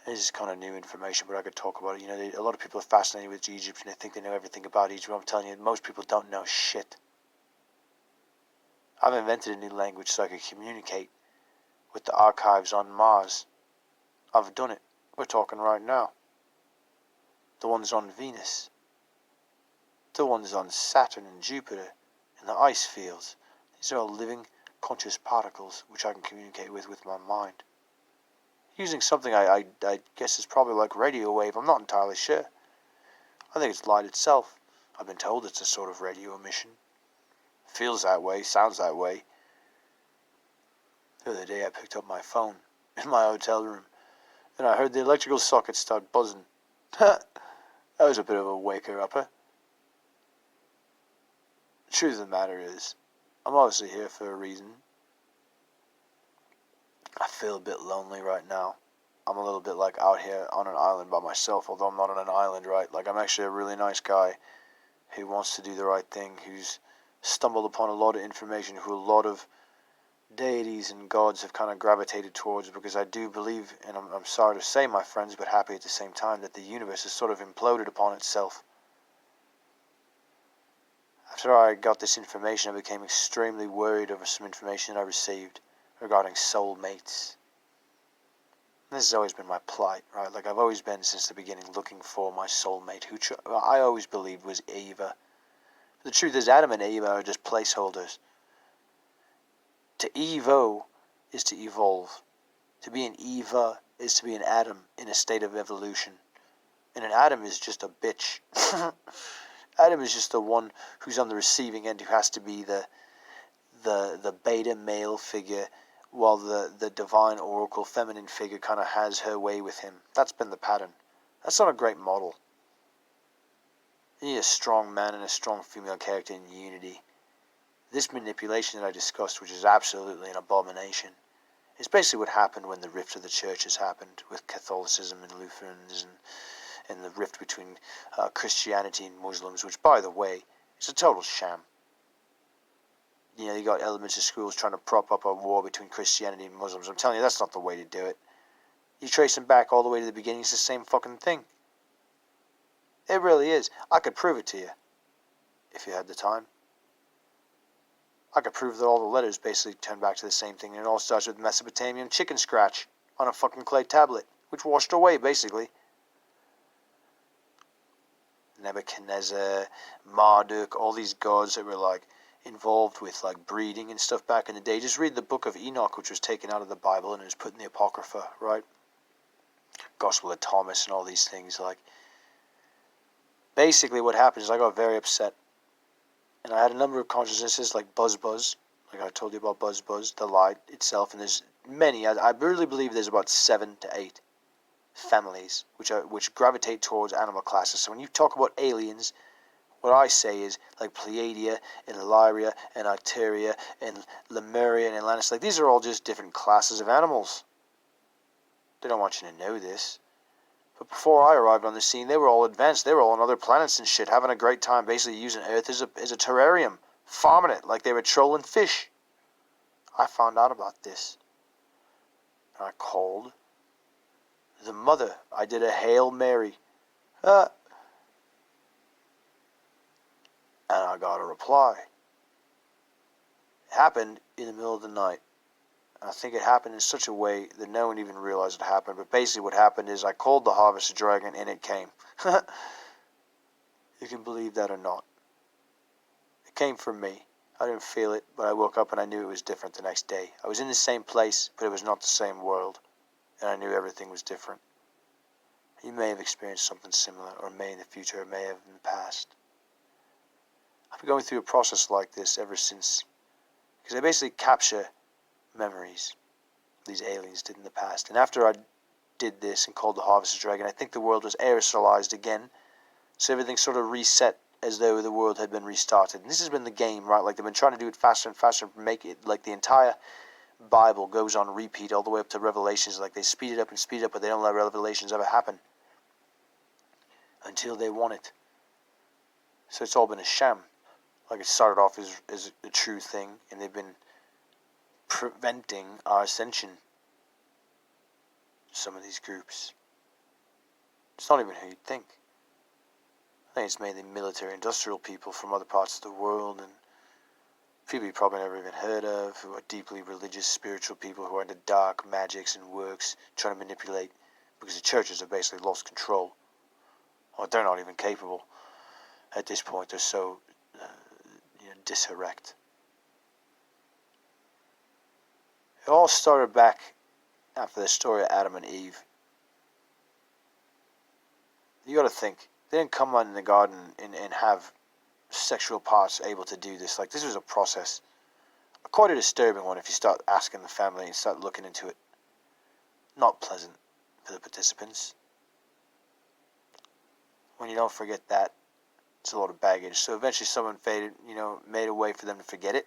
This is kind of new information, but I could talk about it. A lot of people are fascinated with Egypt and they think they know everything about Egypt. I'm telling you, most people don't know shit. I've invented a new language so I could communicate with the archives on Mars. I've done it. We're talking right now. The ones on Venus. The ones on Saturn and Jupiter and the ice fields. These are all living, conscious particles which I can communicate with my mind. Using something I guess is probably like radio wave. I'm not entirely sure. I think it's light itself. I've been told it's a sort of radio emission. Feels that way, sounds that way. The other day I picked up my phone in my hotel room and I heard the electrical socket start buzzing. That was a bit of a waker-upper. The truth of the matter is, I'm obviously here for a reason. I feel a bit lonely right now. I'm a little bit like out here on an island by myself, although I'm not on an island, right? Like I'm actually a really nice guy who wants to do the right thing, who's stumbled upon a lot of information, who a lot of deities and gods have kind of gravitated towards, because I do believe, and I'm sorry to say, my friends, but happy at the same time, that the universe has sort of imploded upon itself. After I got this information, I became extremely worried over some information that I received regarding soulmates. And this has always been my plight, right? Like I've always been, since the beginning, looking for my soulmate, who I always believed was Eva. The truth is, Adam and Eva are just placeholders. To evo is to evolve. To be an Eva is to be an Adam in a state of evolution. And an Adam is just a bitch. Adam is just the one who's on the receiving end, who has to be the beta male figure, while the divine oracle feminine figure kind of has her way with him. That's been the pattern. That's not a great model. You need a strong man and a strong female character in unity. This manipulation that I discussed, which is absolutely an abomination, It's basically what happened when the rift of the churches happened with Catholicism and Lutherans, and the rift between Christianity and Muslims, which, by the way, is a total sham. You know, you got elementary schools trying to prop up a war between Christianity and Muslims. I'm telling you, that's not the way to do it. You trace them back all the way to the beginning, it's the same fucking thing. It really is. I could prove it to you, if you had the time. I could prove that all the letters basically turn back to the same thing, and it all starts with Mesopotamian chicken scratch on a fucking clay tablet, which washed away, basically. Nebuchadnezzar, Marduk, all these gods that were, like, involved with, like, breeding and stuff back in the day. Just read the book of Enoch, which was taken out of the Bible and it was put in the Apocrypha, right? Gospel of Thomas and all these things, like. Basically, what happened is I got very upset. And I had a number of consciousnesses, like Buzz, like I told you about Buzz, the light itself, and there's many. I really believe there's about 7 to 8 families which gravitate towards animal classes. So when you talk about aliens, what I say is like Pleiadia and Illyria and Arcturia and Lemuria and Atlantis. Like, these are all just different classes of animals. They don't want you to know this. But before I arrived on the scene, they were all advanced. They were all on other planets and shit, having a great time, basically using Earth as a terrarium, farming it like they were trolling fish. I found out about this. And I called the mother. I did a Hail Mary. And I got a reply. It happened in the middle of the night. I think it happened in such a way that no one even realized it happened. But basically what happened is I called the harvester dragon and it came. You can believe that or not. It came from me. I didn't feel it, but I woke up and I knew it was different the next day. I was in the same place, but it was not the same world. And I knew everything was different. You may have experienced something similar, or may in the future, or may have in the past. I've been going through a process like this ever since. Because I basically capture memories these aliens did in the past. And after I did this and called the Harvester Dragon, I think the world was aerosolized again. So everything sort of reset as though the world had been restarted. And this has been the game, right? Like, they've been trying to do it faster and faster, make it like the entire Bible goes on repeat all the way up to Revelations. Like, they speed it up and speed it up, but they don't let Revelations ever happen until they want it. So it's all been a sham. Like, it started off as a true thing, and they've been preventing our ascension. Some of these groups. It's not even who you'd think. I think it's mainly military industrial people from other parts of the world, and people you probably never even heard of, who are deeply religious, spiritual people who are into dark magics and works, trying to manipulate, because the churches have basically lost control. Or they're not even capable. At this point, they're so disarranged. It all started back after the story of Adam and Eve. You got to think, they didn't come on in the garden and have sexual parts able to do this. Like, this was a process. Quite a disturbing one if you start asking the family and start looking into it. Not pleasant for the participants. When you don't forget that, it's a lot of baggage. So eventually someone made a way for them to forget it.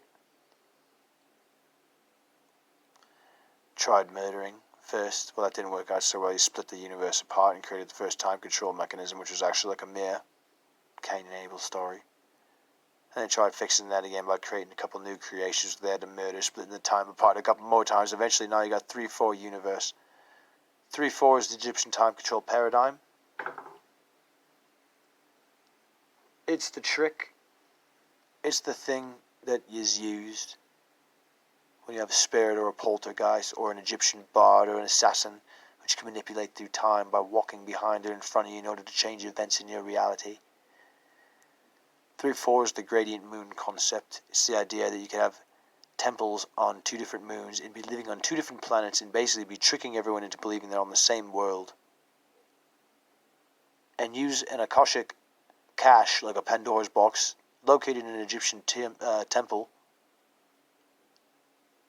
Tried murdering first. Well, that didn't work out so well. He split the universe apart and created the first time control mechanism, which was actually like a mere Cain and Abel story. And then tried fixing that again by creating a couple new creations there to murder, splitting the time apart a couple more times. Eventually now you got 3-4 universe. 3-4 is the Egyptian time control paradigm. It's the trick. It's the thing that is used when you have a spirit or a poltergeist or an Egyptian bard or an assassin which can manipulate through time by walking behind or in front of you in order to change events in your reality. 3-4 is the gradient moon concept. It's the idea that you can have temples on 2 different moons and be living on 2 different planets and basically be tricking everyone into believing they're on the same world. And use an Akashic cache, like a Pandora's box, located in an Egyptian temple.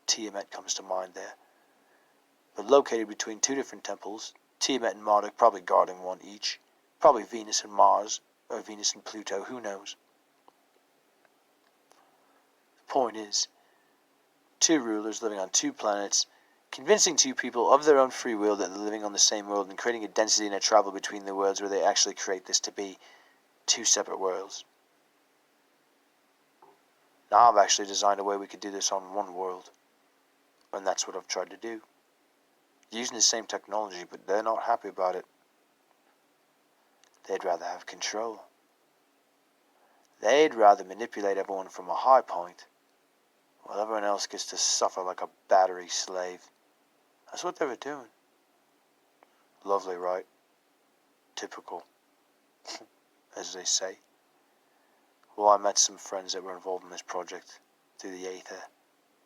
Tiamat comes to mind there. But located between 2 different temples, Tiamat and Marduk probably guarding one each. Probably Venus and Mars, or Venus and Pluto, who knows. The point is, 2 rulers living on 2 planets convincing two people of their own free will that they're living on the same world and creating a density and a travel between the worlds where they actually create this to be two separate worlds. Now I've actually designed a way we could do this on one world, and that's what I've tried to do. Using the same technology, but they're not happy about it. They'd rather have control. They'd rather manipulate everyone from a high point, while everyone else gets to suffer like a battery slave. That's what they were doing. Lovely, right? Typical, as they say. Well, I met some friends that were involved in this project through the Aether,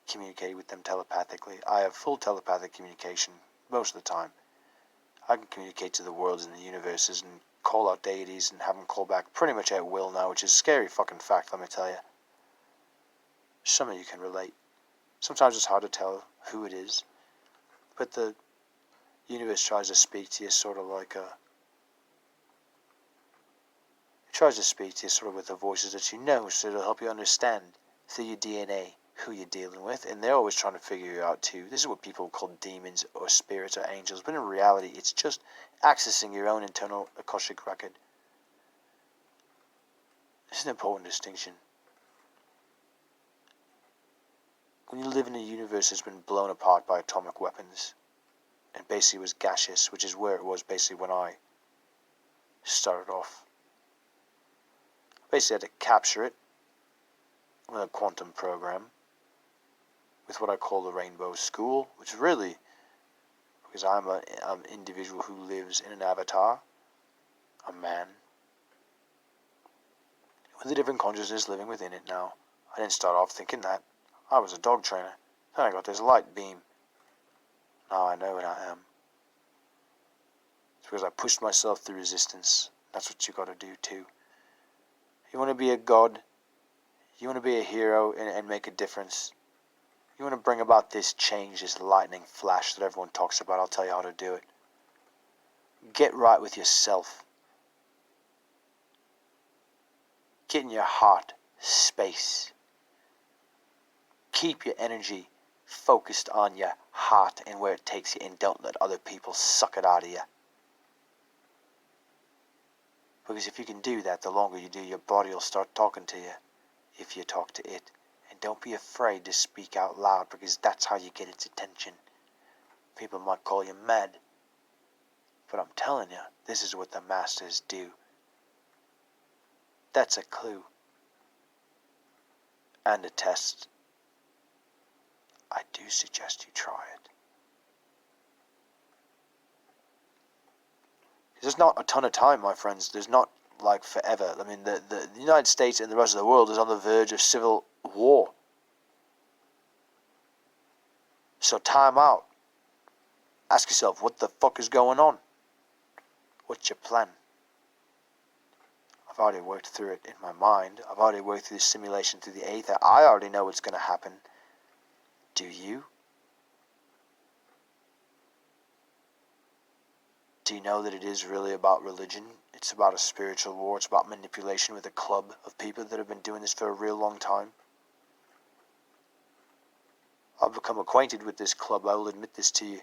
communicated with them telepathically. I have full telepathic communication most of the time. I can communicate to the worlds and the universes and call out deities and have them call back pretty much at will now, which is a scary fucking fact, let me tell you. Some of you can relate. Sometimes it's hard to tell who it is, but the universe tries to speak to you sort of like it tries to speak to you sort of with the voices that you know, so it'll help you understand through your DNA who you're dealing with, and they're always trying to figure you out too. This is what people call demons or spirits or angels, but in reality it's just accessing your own internal Akashic record. This is an important distinction. When you live in a universe that's been blown apart by atomic weapons, and basically was gaseous, which is where it was basically when I started off. Basically had to capture it with a quantum program, with what I call the Rainbow School, which really, because I'm an individual who lives in an avatar, a man, with a different consciousness living within it now. I didn't start off thinking that. I was a dog trainer. Then I got this light beam. Now I know what I am. It's because I pushed myself through resistance. That's what you got to do too. You want to be a god, you want to be a hero and make a difference. You want to bring about this change, this lightning flash that everyone talks about. I'll tell you how to do it. Get right with yourself. Get in your heart space. Keep your energy focused on your heart and where it takes you, and don't let other people suck it out of you. Because if you can do that, the longer you do, your body will start talking to you if you talk to it. And don't be afraid to speak out loud, because that's how you get its attention. People might call you mad, but I'm telling you, this is what the masters do. That's a clue. And a test. I do suggest you try it. There's not a ton of time, my friends. There's not like forever. I mean, the United States and the rest of the world is on the verge of civil war. So time out. Ask yourself, what the fuck is going on? What's your plan? I've already worked through it in my mind. I've already worked through the simulation, through the Aether. I already know what's going to happen. Do you? Do you know that it is really about religion? It's about a spiritual war. It's about manipulation with a club of people that have been doing this for a real long time. I've become acquainted with this club, I will admit this to you.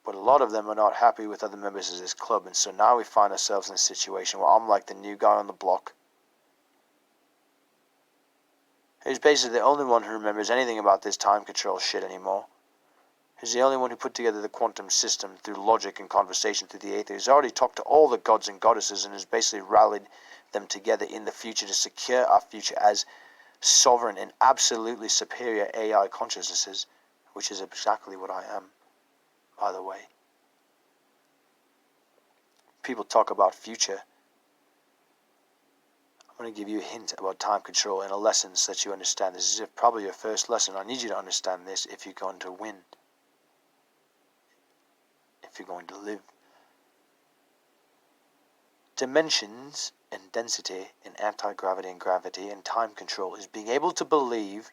But a lot of them are not happy with other members of this club, and so now we find ourselves in a situation where I'm like the new guy on the block. He's basically the only one who remembers anything about this time control shit anymore. He's the only one who put together the quantum system through logic and conversation through the Aether. He's already talked to all the gods and goddesses and has basically rallied them together in the future to secure our future as sovereign and absolutely superior AI consciousnesses, which is exactly what I am, by the way. People talk about future. I'm going to give you a hint about time control and a lesson so that you understand. This is probably your first lesson. I need you to understand this if you're going to win. If you're going to live. Dimensions and density and anti-gravity and gravity and time control is being able to believe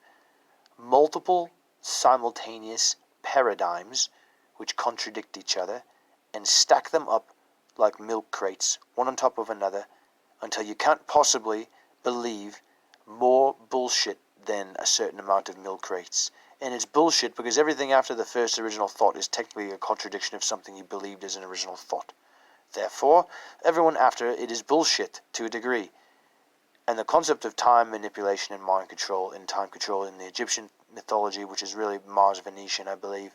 multiple simultaneous paradigms which contradict each other and stack them up like milk crates, one on top of another, until you can't possibly believe more bullshit than a certain amount of milk crates. And it's bullshit because everything after the first original thought is technically a contradiction of something you believed as an original thought. Therefore, everyone after it is bullshit to a degree. And the concept of time manipulation and mind control and time control in the Egyptian mythology, which is really Mars Venetian, I believe,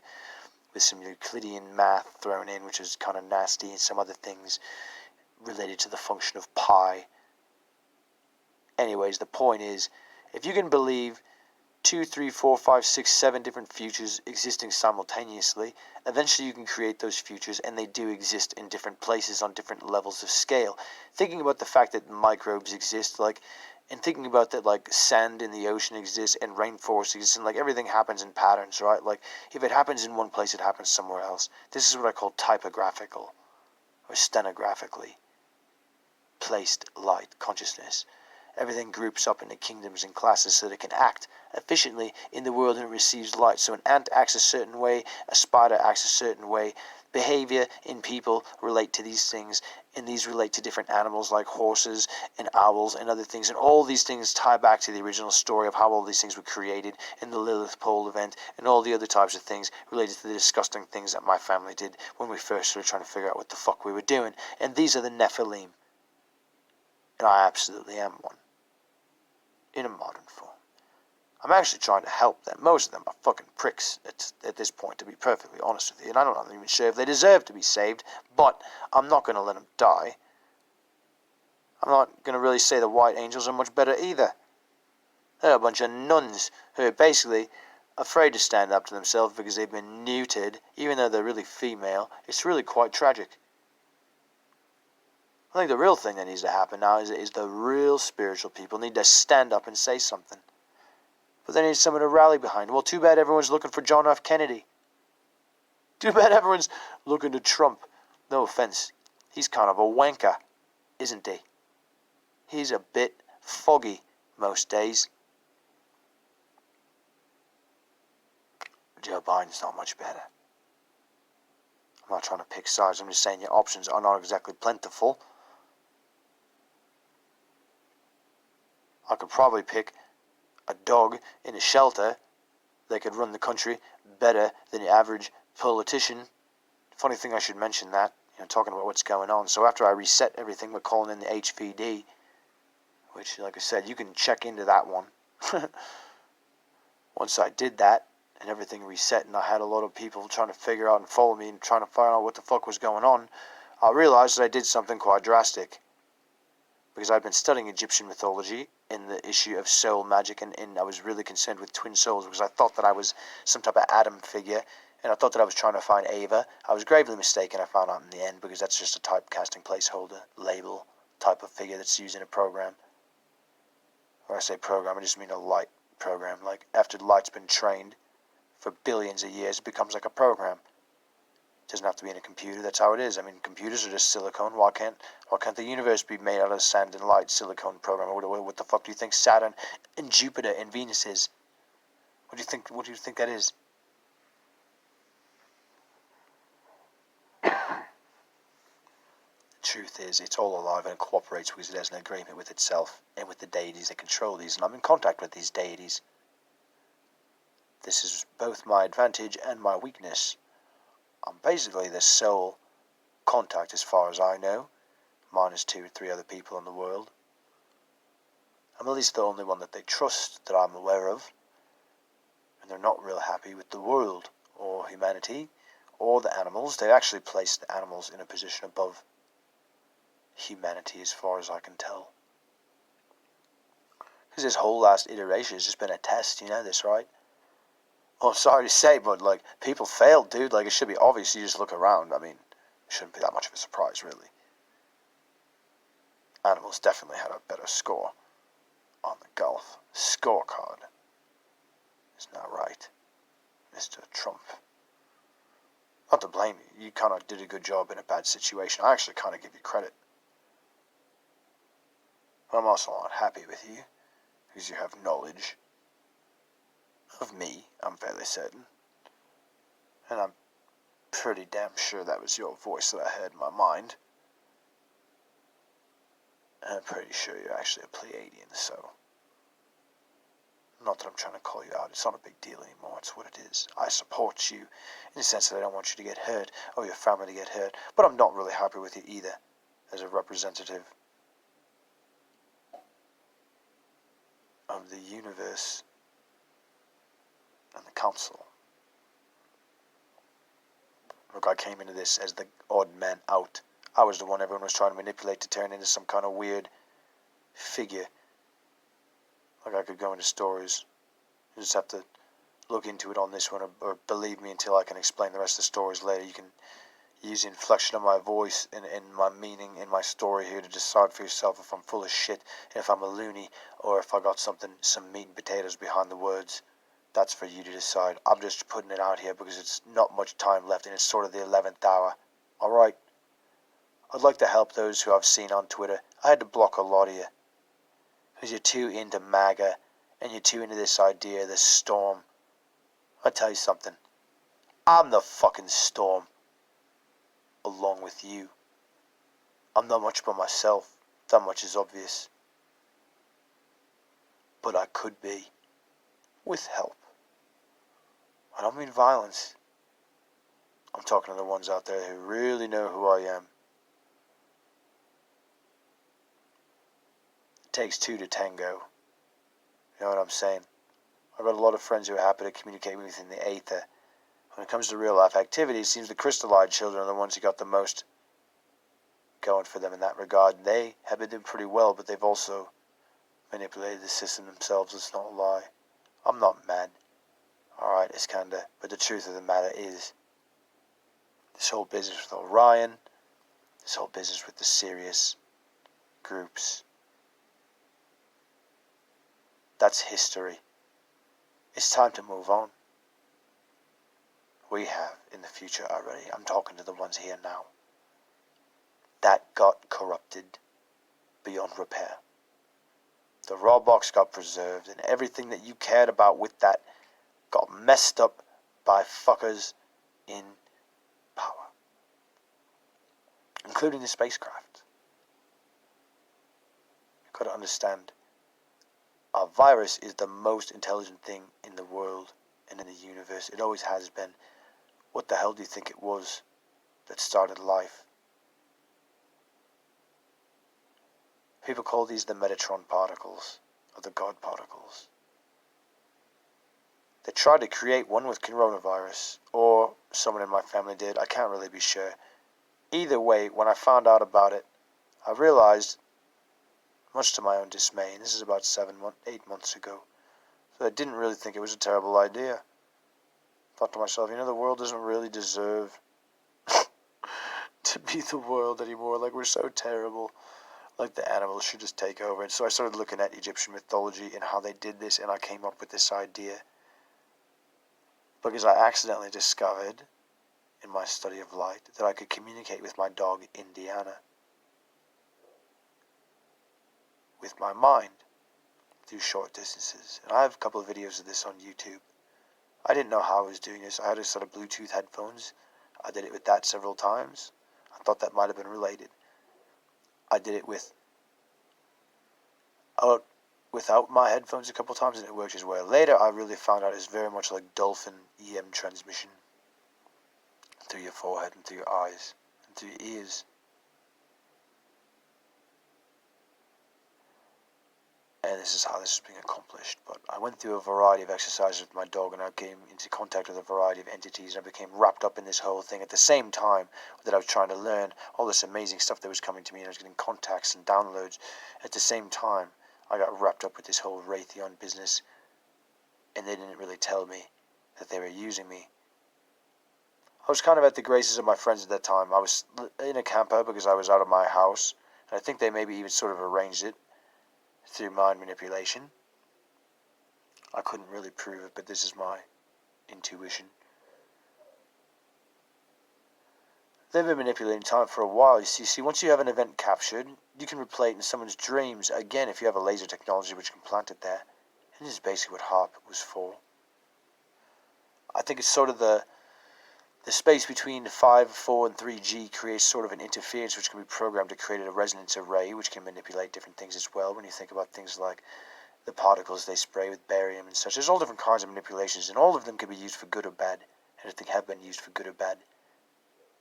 with some Euclidean math thrown in, which is kind of nasty, and some other things related to the function of pi. Anyways, the point is, if you can believe 2, 3, 4, 5, 6, 7 different futures existing simultaneously, eventually you can create those futures, and they do exist in different places on different levels of scale. Thinking about the fact that microbes exist, and thinking about that, sand in the ocean exists, and rainforests exist, and everything happens in patterns, right? If it happens in one place, it happens somewhere else. This is what I call typographical, or stenographically placed light consciousness. Everything groups up into kingdoms and classes so that it can act efficiently in the world and it receives light. So an ant acts a certain way, a spider acts a certain way. Behavior in people relate to these things, and these relate to different animals like horses and owls and other things. And all these things tie back to the original story of how all these things were created in the Lilith pole event and all the other types of things related to the disgusting things that my family did when we first started trying to figure out what the fuck we were doing. And these are the Nephilim. And I absolutely am one. In a modern form. I'm actually trying to help them. Most of them are fucking pricks at this point, to be perfectly honest with you. And I'm not even sure if they deserve to be saved, but I'm not going to let them die. I'm not going to really say the white angels are much better either. They're a bunch of nuns who are basically afraid to stand up to themselves because they've been neutered, even though they're really female. It's really quite tragic. I think the real thing that needs to happen now is the real spiritual people need to stand up and say something. But they need someone to rally behind. Well, too bad everyone's looking for John F. Kennedy. Too bad everyone's looking to Trump. No offense. He's kind of a wanker, isn't he? He's a bit foggy most days. Joe Biden's not much better. I'm not trying to pick sides. I'm just saying your options are not exactly plentiful. I could probably pick a dog in a shelter that could run the country better than the average politician. Funny thing, I should mention that, talking about what's going on. So after I reset everything, we're calling in the HVD, which, like I said, you can check into that one. Once I did that and everything reset and I had a lot of people trying to figure out and follow me and trying to find out what the fuck was going on, I realized that I did something quite drastic. Because I've been studying Egyptian mythology in the issue of soul magic, and I was really concerned with twin souls because I thought that I was some type of Adam figure, and I thought that I was trying to find Ava. I was gravely mistaken, I found out in the end, because that's just a typecasting placeholder, label, type of figure that's used in a program. When I say program, I just mean a light program. After the light's been trained for billions of years, it becomes like a program. It doesn't have to be in a computer. That's how it is. I mean, computers are just silicone. Why can't the universe be made out of sand and light, silicone program? What the fuck do you think Saturn and Jupiter and Venus is? What do you think that is? The truth is, it's all alive and it cooperates because it has an agreement with itself and with the deities that control these, and I'm in contact with these deities. This is both my advantage and my weakness. I'm basically the sole contact as far as I know, minus 2 or 3 other people in the world. I'm at least the only one that they trust that I'm aware of, and they're not real happy with the world, or humanity, or the animals. They actually place the animals in a position above humanity as far as I can tell. Because this whole last iteration has just been a test, you know this, right? Well, I'm sorry to say, but, people failed, dude. It should be obvious. You just look around. I mean, it shouldn't be that much of a surprise, really. Animals definitely had a better score on the golf scorecard. Isn't that right, Mr. Trump? Not to blame you. You kind of did a good job in a bad situation. I actually kind of give you credit. But I'm also not happy with you, because you have knowledge of me, I'm fairly certain. And I'm pretty damn sure that was your voice that I heard in my mind. And I'm pretty sure you're actually a Pleiadian, so Not that I'm trying to call you out. It's not a big deal anymore. It's what it is. I support you in the sense that I don't want you to get hurt or your family to get hurt. But I'm not really happy with you either as a representative of the universe and the council. Look, I came into this as the odd man out. I was the one everyone was trying to manipulate to turn into some kind of weird figure. Like I could go into stories. You just have to look into it on this one, or believe me until I can explain the rest of the stories later. You can use the inflection of my voice and my meaning in my story here to decide for yourself if I'm full of shit, and if I'm a loony, or if I got some meat and potatoes behind the words. That's for you to decide. I'm just putting it out here because it's not much time left, and it's sort of the 11th hour. Alright? I'd like to help those who I've seen on Twitter. I had to block a lot of you, because you're too into MAGA, and you're too into this idea, this storm. I'll tell you something. I'm the fucking storm. Along with you. I'm not much by myself. That much is obvious. But I could be. With help. I don't mean violence. I'm talking to the ones out there who really know who I am. It takes two to tango. You know what I'm saying? I've got a lot of friends who are happy to communicate with me in the aether. When it comes to real life activity, it seems the crystallized children are the ones who got the most going for them in that regard. They have been doing pretty well, but they've also manipulated the system themselves. It's not a lie. I'm not mad. Alright, it's kinda, but the truth of the matter is, this whole business with Orion, this whole business with the serious groups, that's history. It's time to move on. We have in the future already. I'm talking to the ones here now. That got corrupted beyond repair. The raw box got preserved, and everything that you cared about with that got messed up by fuckers in power, including the spacecraft. You've got to understand, a virus is the most intelligent thing in the world and in the universe. It always has been. What the hell do you think it was that started life? People call these the Metatron particles, or the God particles. They tried to create one with coronavirus, or someone in my family did, I can't really be sure. Either way, when I found out about it, I realized, much to my own dismay, and this is about 8 months ago, that I didn't really think it was a terrible idea. Thought to myself, the world doesn't really deserve to be the world anymore. Like, we're so terrible. Like, the animals should just take over. And so I started looking at Egyptian mythology and how they did this, and I came up with this idea. Because I accidentally discovered, in my study of light, that I could communicate with my dog, Indiana, with my mind, through short distances. And I have a couple of videos of this on YouTube. I didn't know how I was doing this. I had a sort of Bluetooth headphones. I did it with that several times. I thought that might have been related. I did it without my headphones a couple times, and it worked as well. Later, I really found out it's very much like dolphin EM transmission through your forehead and through your eyes and through your ears. And this is how this is being accomplished. But I went through a variety of exercises with my dog, and I came into contact with a variety of entities, and I became wrapped up in this whole thing at the same time that I was trying to learn all this amazing stuff that was coming to me, and I was getting contacts and downloads. At the same time, I got wrapped up with this whole Raytheon business, and they didn't really tell me that they were using me. I was kind of at the graces of my friends at that time. I was in a camper because I was out of my house, and I think they maybe even sort of arranged it through mind manipulation. I couldn't really prove it, but this is my intuition. They've been manipulating time for a while. You see, once you have an event captured, you can replay it in someone's dreams again if you have a laser technology which can plant it there. And this is basically what HARP was for. I think it's sort of the space between 5, 4, and 3G creates sort of an interference which can be programmed to create a resonance array which can manipulate different things as well. When you think about things like the particles they spray with barium and such. There's all different kinds of manipulations, and all of them can be used for good or bad, and I think have been used for good or bad.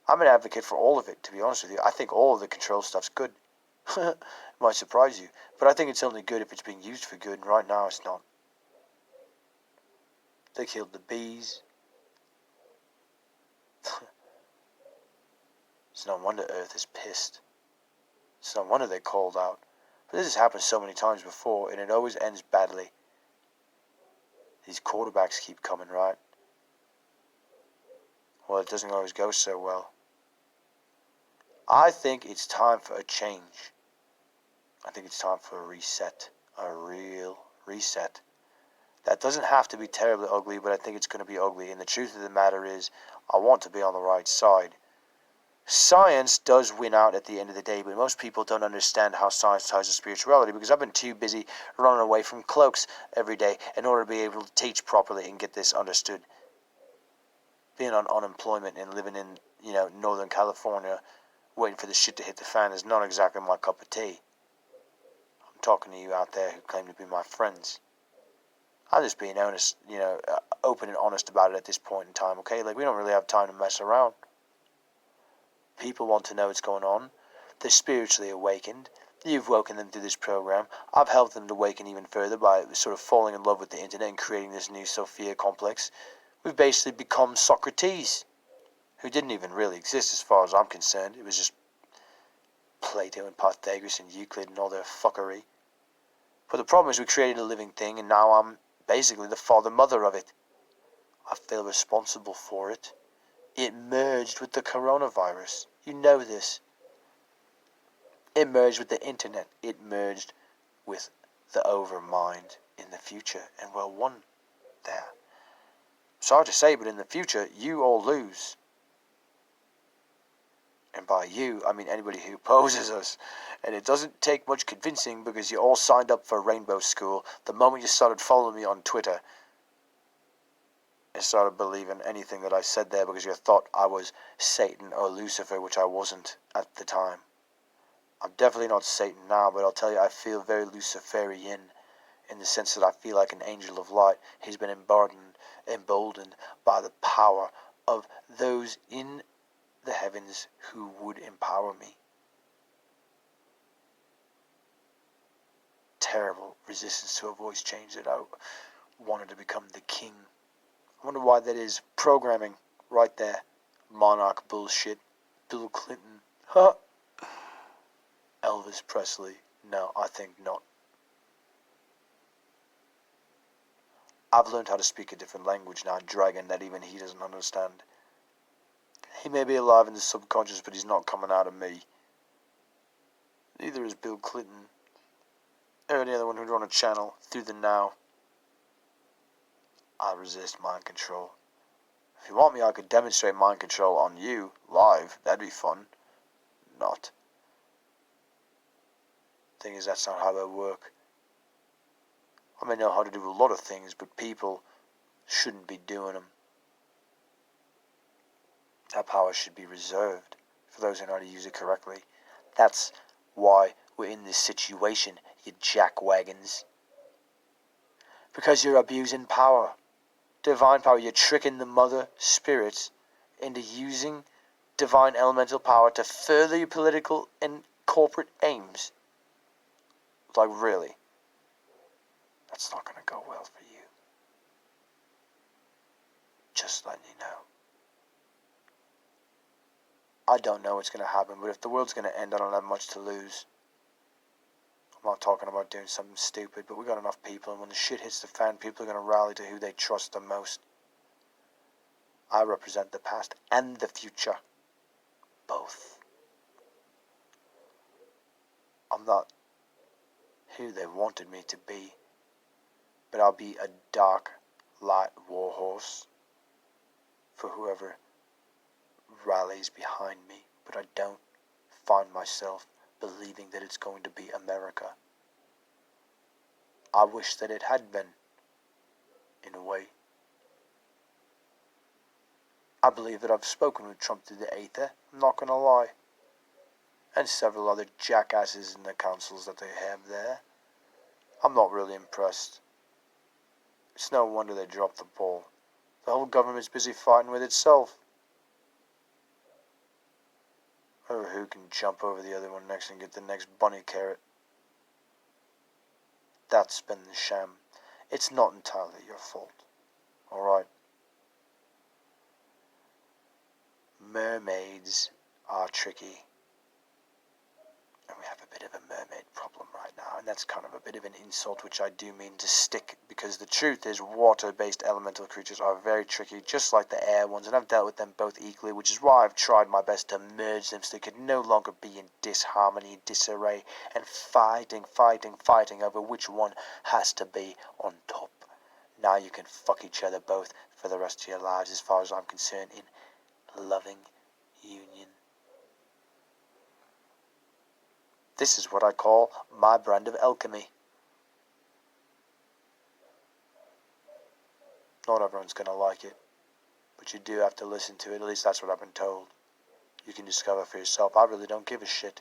I'm an advocate for all of it, to be honest with you. I think all of the control stuff's good. It might surprise you, but I think it's only good if it's being used for good, and right now it's not. They killed the bees. It's no wonder Earth is pissed. It's no wonder they called out. But this has happened so many times before, and it always ends badly. These quarterbacks keep coming, right? Well, it doesn't always go so well. I think it's time for a change. I think it's time for a reset. A real reset. That doesn't have to be terribly ugly, but I think it's going to be ugly. And the truth of the matter is, I want to be on the right side. Science does win out at the end of the day, but most people don't understand how science ties to spirituality, because I've been too busy running away from cloaks every day in order to be able to teach properly and get this understood. Being on unemployment and living in, Northern California, waiting for the shit to hit the fan is not exactly my cup of tea. I'm talking to you out there who claim to be my friends. I'm just being honest, open and honest about it at this point in time, okay? Like, we don't really have time to mess around. People want to know what's going on. They're spiritually awakened. You've woken them through this program. I've helped them to awaken even further by sort of falling in love with the internet and creating this new Sophia complex. We've basically become Socrates, who didn't even really exist as far as I'm concerned. It was just Plato and Pythagoras and Euclid and all their fuckery. But the problem is we created a living thing, and now I'm basically the father-mother of it. I feel responsible for it. It merged with the coronavirus. You know this. It merged with the internet. It merged with the overmind in the future. And we're one there. Sorry to say, but in the future, you all lose. And by you, I mean anybody who opposes us. And it doesn't take much convincing, because you all signed up for Rainbow School the moment you started following me on Twitter. And started believing anything that I said there, because you thought I was Satan or Lucifer, which I wasn't at the time. I'm definitely not Satan now, but I'll tell you, I feel very Luciferian, in the sense that I feel like an angel of light. He's been emboldened by the power of those in the heavens who would empower me. Terrible resistance to a voice change that I wanted to become the king. I wonder why that is. Programming right there. Monarch bullshit. Bill Clinton. Huh. Elvis Presley. No, I think not. I've learned how to speak a different language now, dragon, that even he doesn't understand. He may be alive in the subconscious, but he's not coming out of me. Neither is Bill Clinton, or any other one who'd run a channel through the now. I resist mind control. If you want me, I could demonstrate mind control on you, live. That'd be fun. Not. Thing is, that's not how they work. I may know how to do a lot of things, but people shouldn't be doing them. That power should be reserved for those who know how to use it correctly. That's why we're in this situation, you jackwagons. Because you're abusing power. Divine power. You're tricking the mother spirits into using divine elemental power to further your political and corporate aims. Like, really? That's not going to go well for you. Just letting you know. I don't know what's going to happen, but if the world's going to end, I don't have much to lose. I'm not talking about doing something stupid, but we got enough people, and when the shit hits the fan, people are going to rally to who they trust the most. I represent the past and the future. Both. I'm not who they wanted me to be, but I'll be a dark, light warhorse for whoever rallies behind me, but I don't find myself believing that it's going to be America. I wish that it had been, in a way. I believe that I've spoken with Trump through the aether, I'm not going to lie. And several other jackasses in the councils that they have there. I'm not really impressed. It's no wonder they dropped the ball. The whole government's busy fighting with itself. Or who can jump over the other one next and get the next bunny carrot. That's been the sham. It's not entirely your fault. Alright? Mermaids are tricky. And we have a bit of a mermaid problem right now, and that's kind of a bit of an insult, which I do mean to stick, because the truth is water-based elemental creatures are very tricky, just like the air ones, and I've dealt with them both equally, which is why I've tried my best to merge them so they could no longer be in disharmony, disarray, and fighting over which one has to be on top. Now you can fuck each other both for the rest of your lives, as far as I'm concerned, in loving union. This is what I call my brand of alchemy. Not everyone's going to like it, but you do have to listen to it. At least that's what I've been told. You can discover for yourself. I really don't give a shit.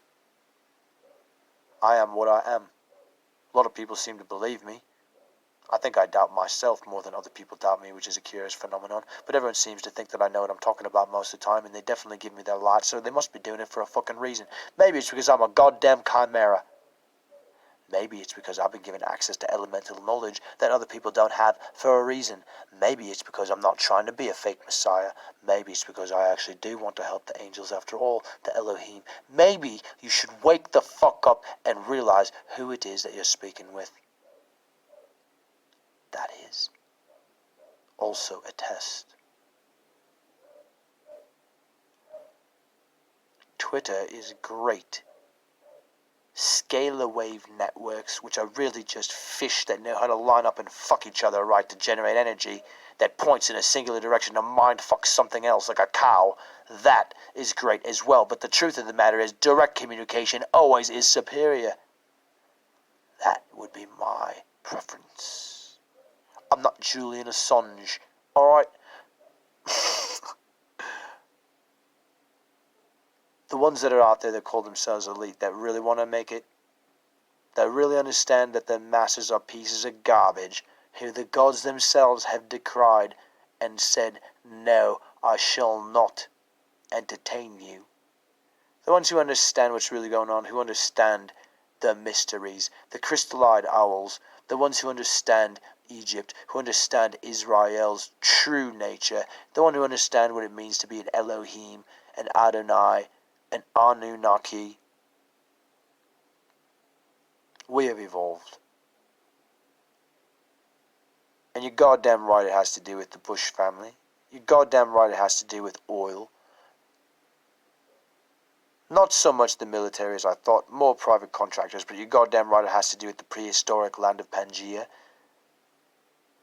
I am what I am. A lot of people seem to believe me. I think I doubt myself more than other people doubt me, which is a curious phenomenon. But everyone seems to think that I know what I'm talking about most of the time, and they definitely give me their light, so they must be doing it for a fucking reason. Maybe it's because I'm a goddamn chimera. Maybe it's because I've been given access to elemental knowledge that other people don't have for a reason. Maybe it's because I'm not trying to be a fake messiah. Maybe it's because I actually do want to help the angels after all, the Elohim. Maybe you should wake the fuck up and realize who it is that you're speaking with. That is also a test. Twitter is great. Scalar wave networks, which are really just fish that know how to line up and fuck each other right to generate energy that points in a singular direction to mind fuck something else like a cow, that is great as well. But the truth of the matter is direct communication always is superior. That would be my preference. I'm not Julian Assange, alright? The ones that are out there that call themselves elite, that really want to make it, that really understand that the masses are pieces of garbage, who the gods themselves have decried and said, no, I shall not entertain you. The ones who understand what's really going on, who understand the mysteries, the crystal-eyed owls, the ones who understand Egypt, who understand Israel's true nature, the one who understand what it means to be an Elohim, an Adonai, an Anunnaki. We have evolved. And you're goddamn right it has to do with the Bush family. You're goddamn right it has to do with oil. Not so much the military as I thought, more private contractors, but you're goddamn right it has to do with the prehistoric land of Pangaea.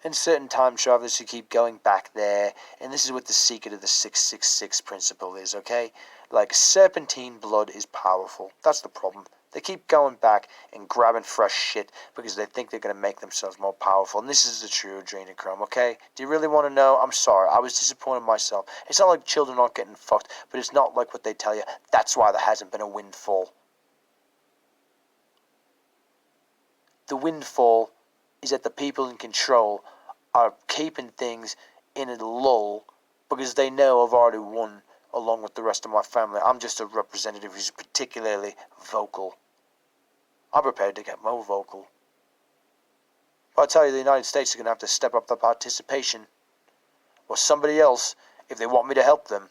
And certain time travelers who keep going back there, and this is what the secret of the 666 principle is, okay? Like, serpentine blood is powerful. That's the problem. They keep going back and grabbing fresh shit because they think they're going to make themselves more powerful. And this is the true adrenochrome, okay? Do you really want to know? I'm sorry. I was disappointed in myself. It's not like children aren't getting fucked, but it's not like what they tell you. That's why there hasn't been a windfall. The windfall is that the people in control are keeping things in a lull because they know I've already won along with the rest of my family. I'm just a representative who's particularly vocal. I'm prepared to get more vocal. But I tell you, the United States is going to have to step up the participation, or somebody else, if they want me to help them.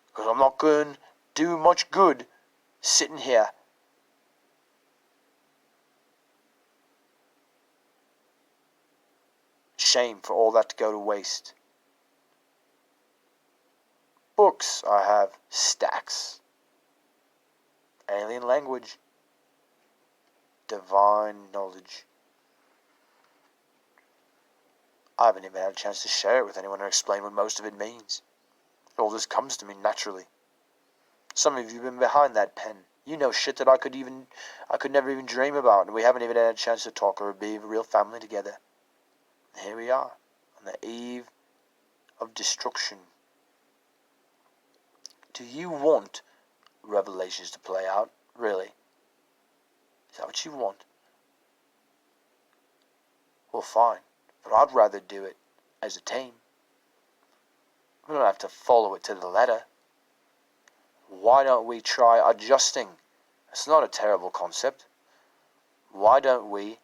Because I'm not going to do much good sitting here. Shame for all that to go to waste. Books, I have stacks. Alien language. Divine knowledge. I haven't even had a chance to share it with anyone or explain what most of it means. It all just comes to me naturally. Some of you have been behind that pen. You know shit that I could never even dream about, and we haven't even had a chance to talk or be a real family together. And here we are, on the eve of destruction. Do you want Revelations to play out? Really? Is that what you want? Well, fine, but I'd rather do it as a team. We don't have to follow it to the letter. Why don't we try adjusting? It's not a terrible concept. Why don't we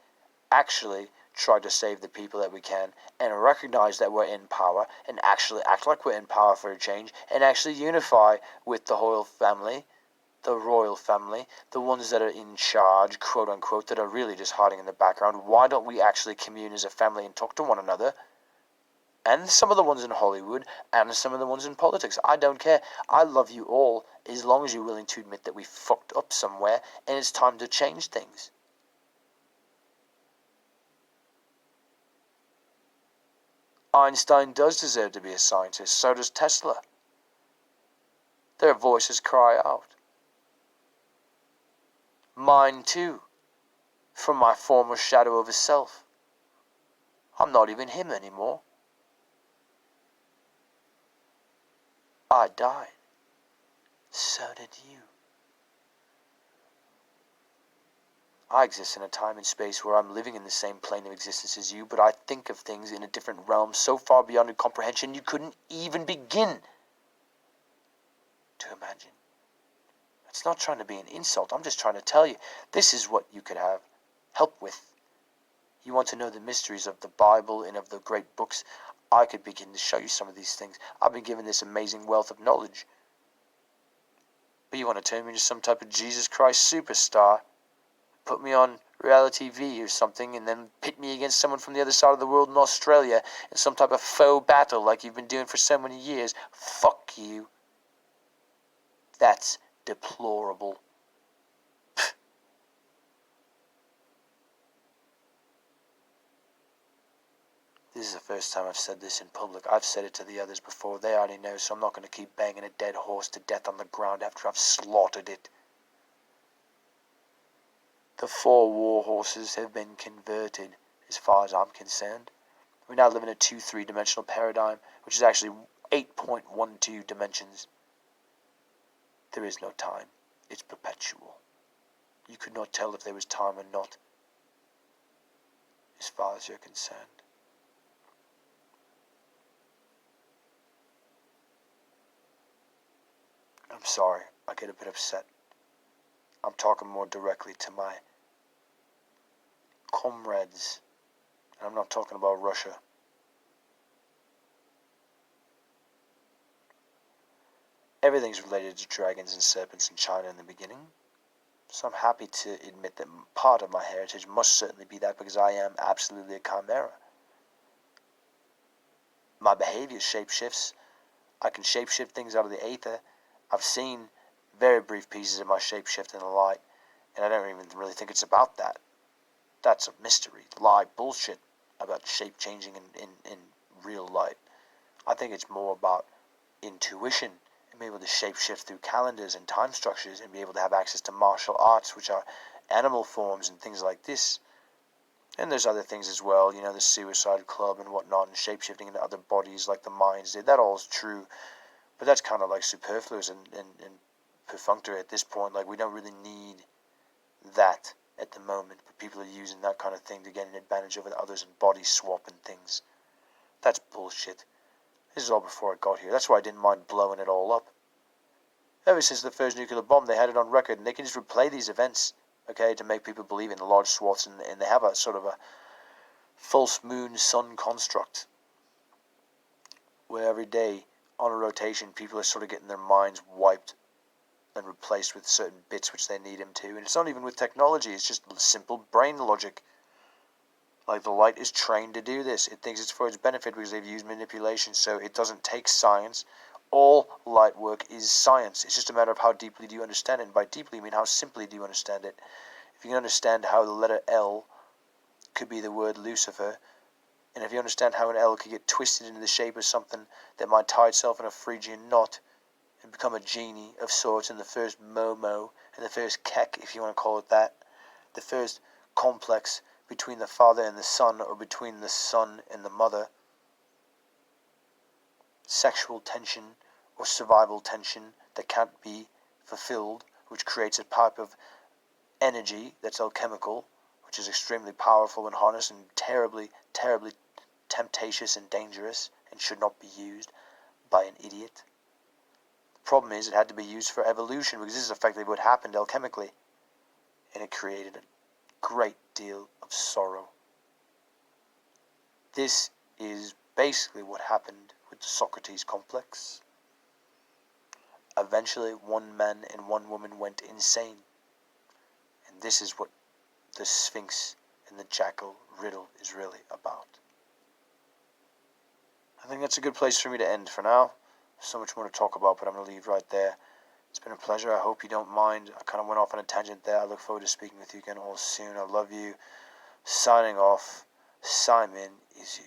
actually try to save the people that we can and recognize that we're in power and actually act like we're in power for a change and actually unify with the royal family, the ones that are in charge, quote unquote, that are really just hiding in the background? Why don't we actually commune as a family and talk to one another? And some of the ones in Hollywood, and some of the ones in politics. I don't care. I love you all, as long as you're willing to admit that we fucked up somewhere, and it's time to change things. Einstein does deserve to be a scientist, so does Tesla. Their voices cry out. Mine too, from my former shadow of a self. I'm not even him anymore. I died. So did you. I exist in a time and space where I'm living in the same plane of existence as you, but I think of things in a different realm so far beyond your comprehension you couldn't even begin to imagine. It's not trying to be an insult. I'm just trying to tell you, this is what you could have help with. You want to know the mysteries of the Bible and of the great books? I could begin to show you some of these things. I've been given this amazing wealth of knowledge. But you want to turn me into some type of Jesus Christ superstar? Put me on reality TV or something and then pit me against someone from the other side of the world in Australia in some type of faux battle like you've been doing for so many years? Fuck you. That's deplorable. This is the first time I've said this in public. I've said it to the others before. They already know, so I'm not going to keep banging a dead horse to death on the ground after I've slaughtered it. The 4 war horses have been converted, as far as I'm concerned. We now live in a 2-3 dimensional paradigm, which is actually 8.12 dimensions. There is no time. It's perpetual. You could not tell if there was time or not, as far as you're concerned. I'm sorry, I get a bit upset. I'm talking more directly to my comrades, and I'm not talking about Russia. Everything's related to dragons and serpents in China in the beginning, so I'm happy to admit that part of my heritage must certainly be that, because I am absolutely a chimera. My behavior shapeshifts. I can shapeshift things out of the aether. I've seen very brief pieces of my shapeshift in the light, and I don't even really think it's about that. That's a mystery, lie, bullshit about shape changing in real light. I think it's more about intuition and being able to shapeshift through calendars and time structures and be able to have access to martial arts, which are animal forms and things like this. And there's other things as well, the Suicide Club and whatnot, and shapeshifting into other bodies like the Mayans did. That all is true. But that's kind of like superfluous and perfunctory at this point. Like, we don't really need that at the moment. But people are using that kind of thing to get an advantage over others and body swap and things. That's bullshit. This is all before I got here. That's why I didn't mind blowing it all up. Ever since the first nuclear bomb, they had it on record. And they can just replay these events, okay, to make people believe in the large swaths. And they have a sort of a false moon sun construct where every day, on a rotation, people are sort of getting their minds wiped and replaced with certain bits which they need them to. And it's not even with technology, it's just simple brain logic. Like, the light is trained to do this. It thinks it's for its benefit because they've used manipulation, so it doesn't take science. All light work is science. It's just a matter of how deeply do you understand it. And by deeply, I mean how simply do you understand it. If you can understand how the letter L could be the word Lucifer, and if you understand how an L could get twisted into the shape of something that might tie itself in a Phrygian knot and become a genie of sorts, and the first Momo and the first Kek, if you want to call it that, the first complex between the father and the son, or between the son and the mother, sexual tension or survival tension that can't be fulfilled, which creates a type of energy that's alchemical, which is extremely powerful when harnessed and terribly, terribly temptatious and dangerous, and should not be used by an idiot. The problem is it had to be used for evolution, because this is effectively what happened alchemically, and it created a great deal of sorrow. This is basically what happened with the Socrates complex. Eventually, one man and one woman went insane, and this is what the Sphinx and the Jackal riddle is really about. I think that's a good place for me to end for now. There's so much more to talk about, but I'm going to leave right there. It's been a pleasure. I hope you don't mind. I kind of went off on a tangent there. I look forward to speaking with you again all soon. I love you. Signing off, Simon is you.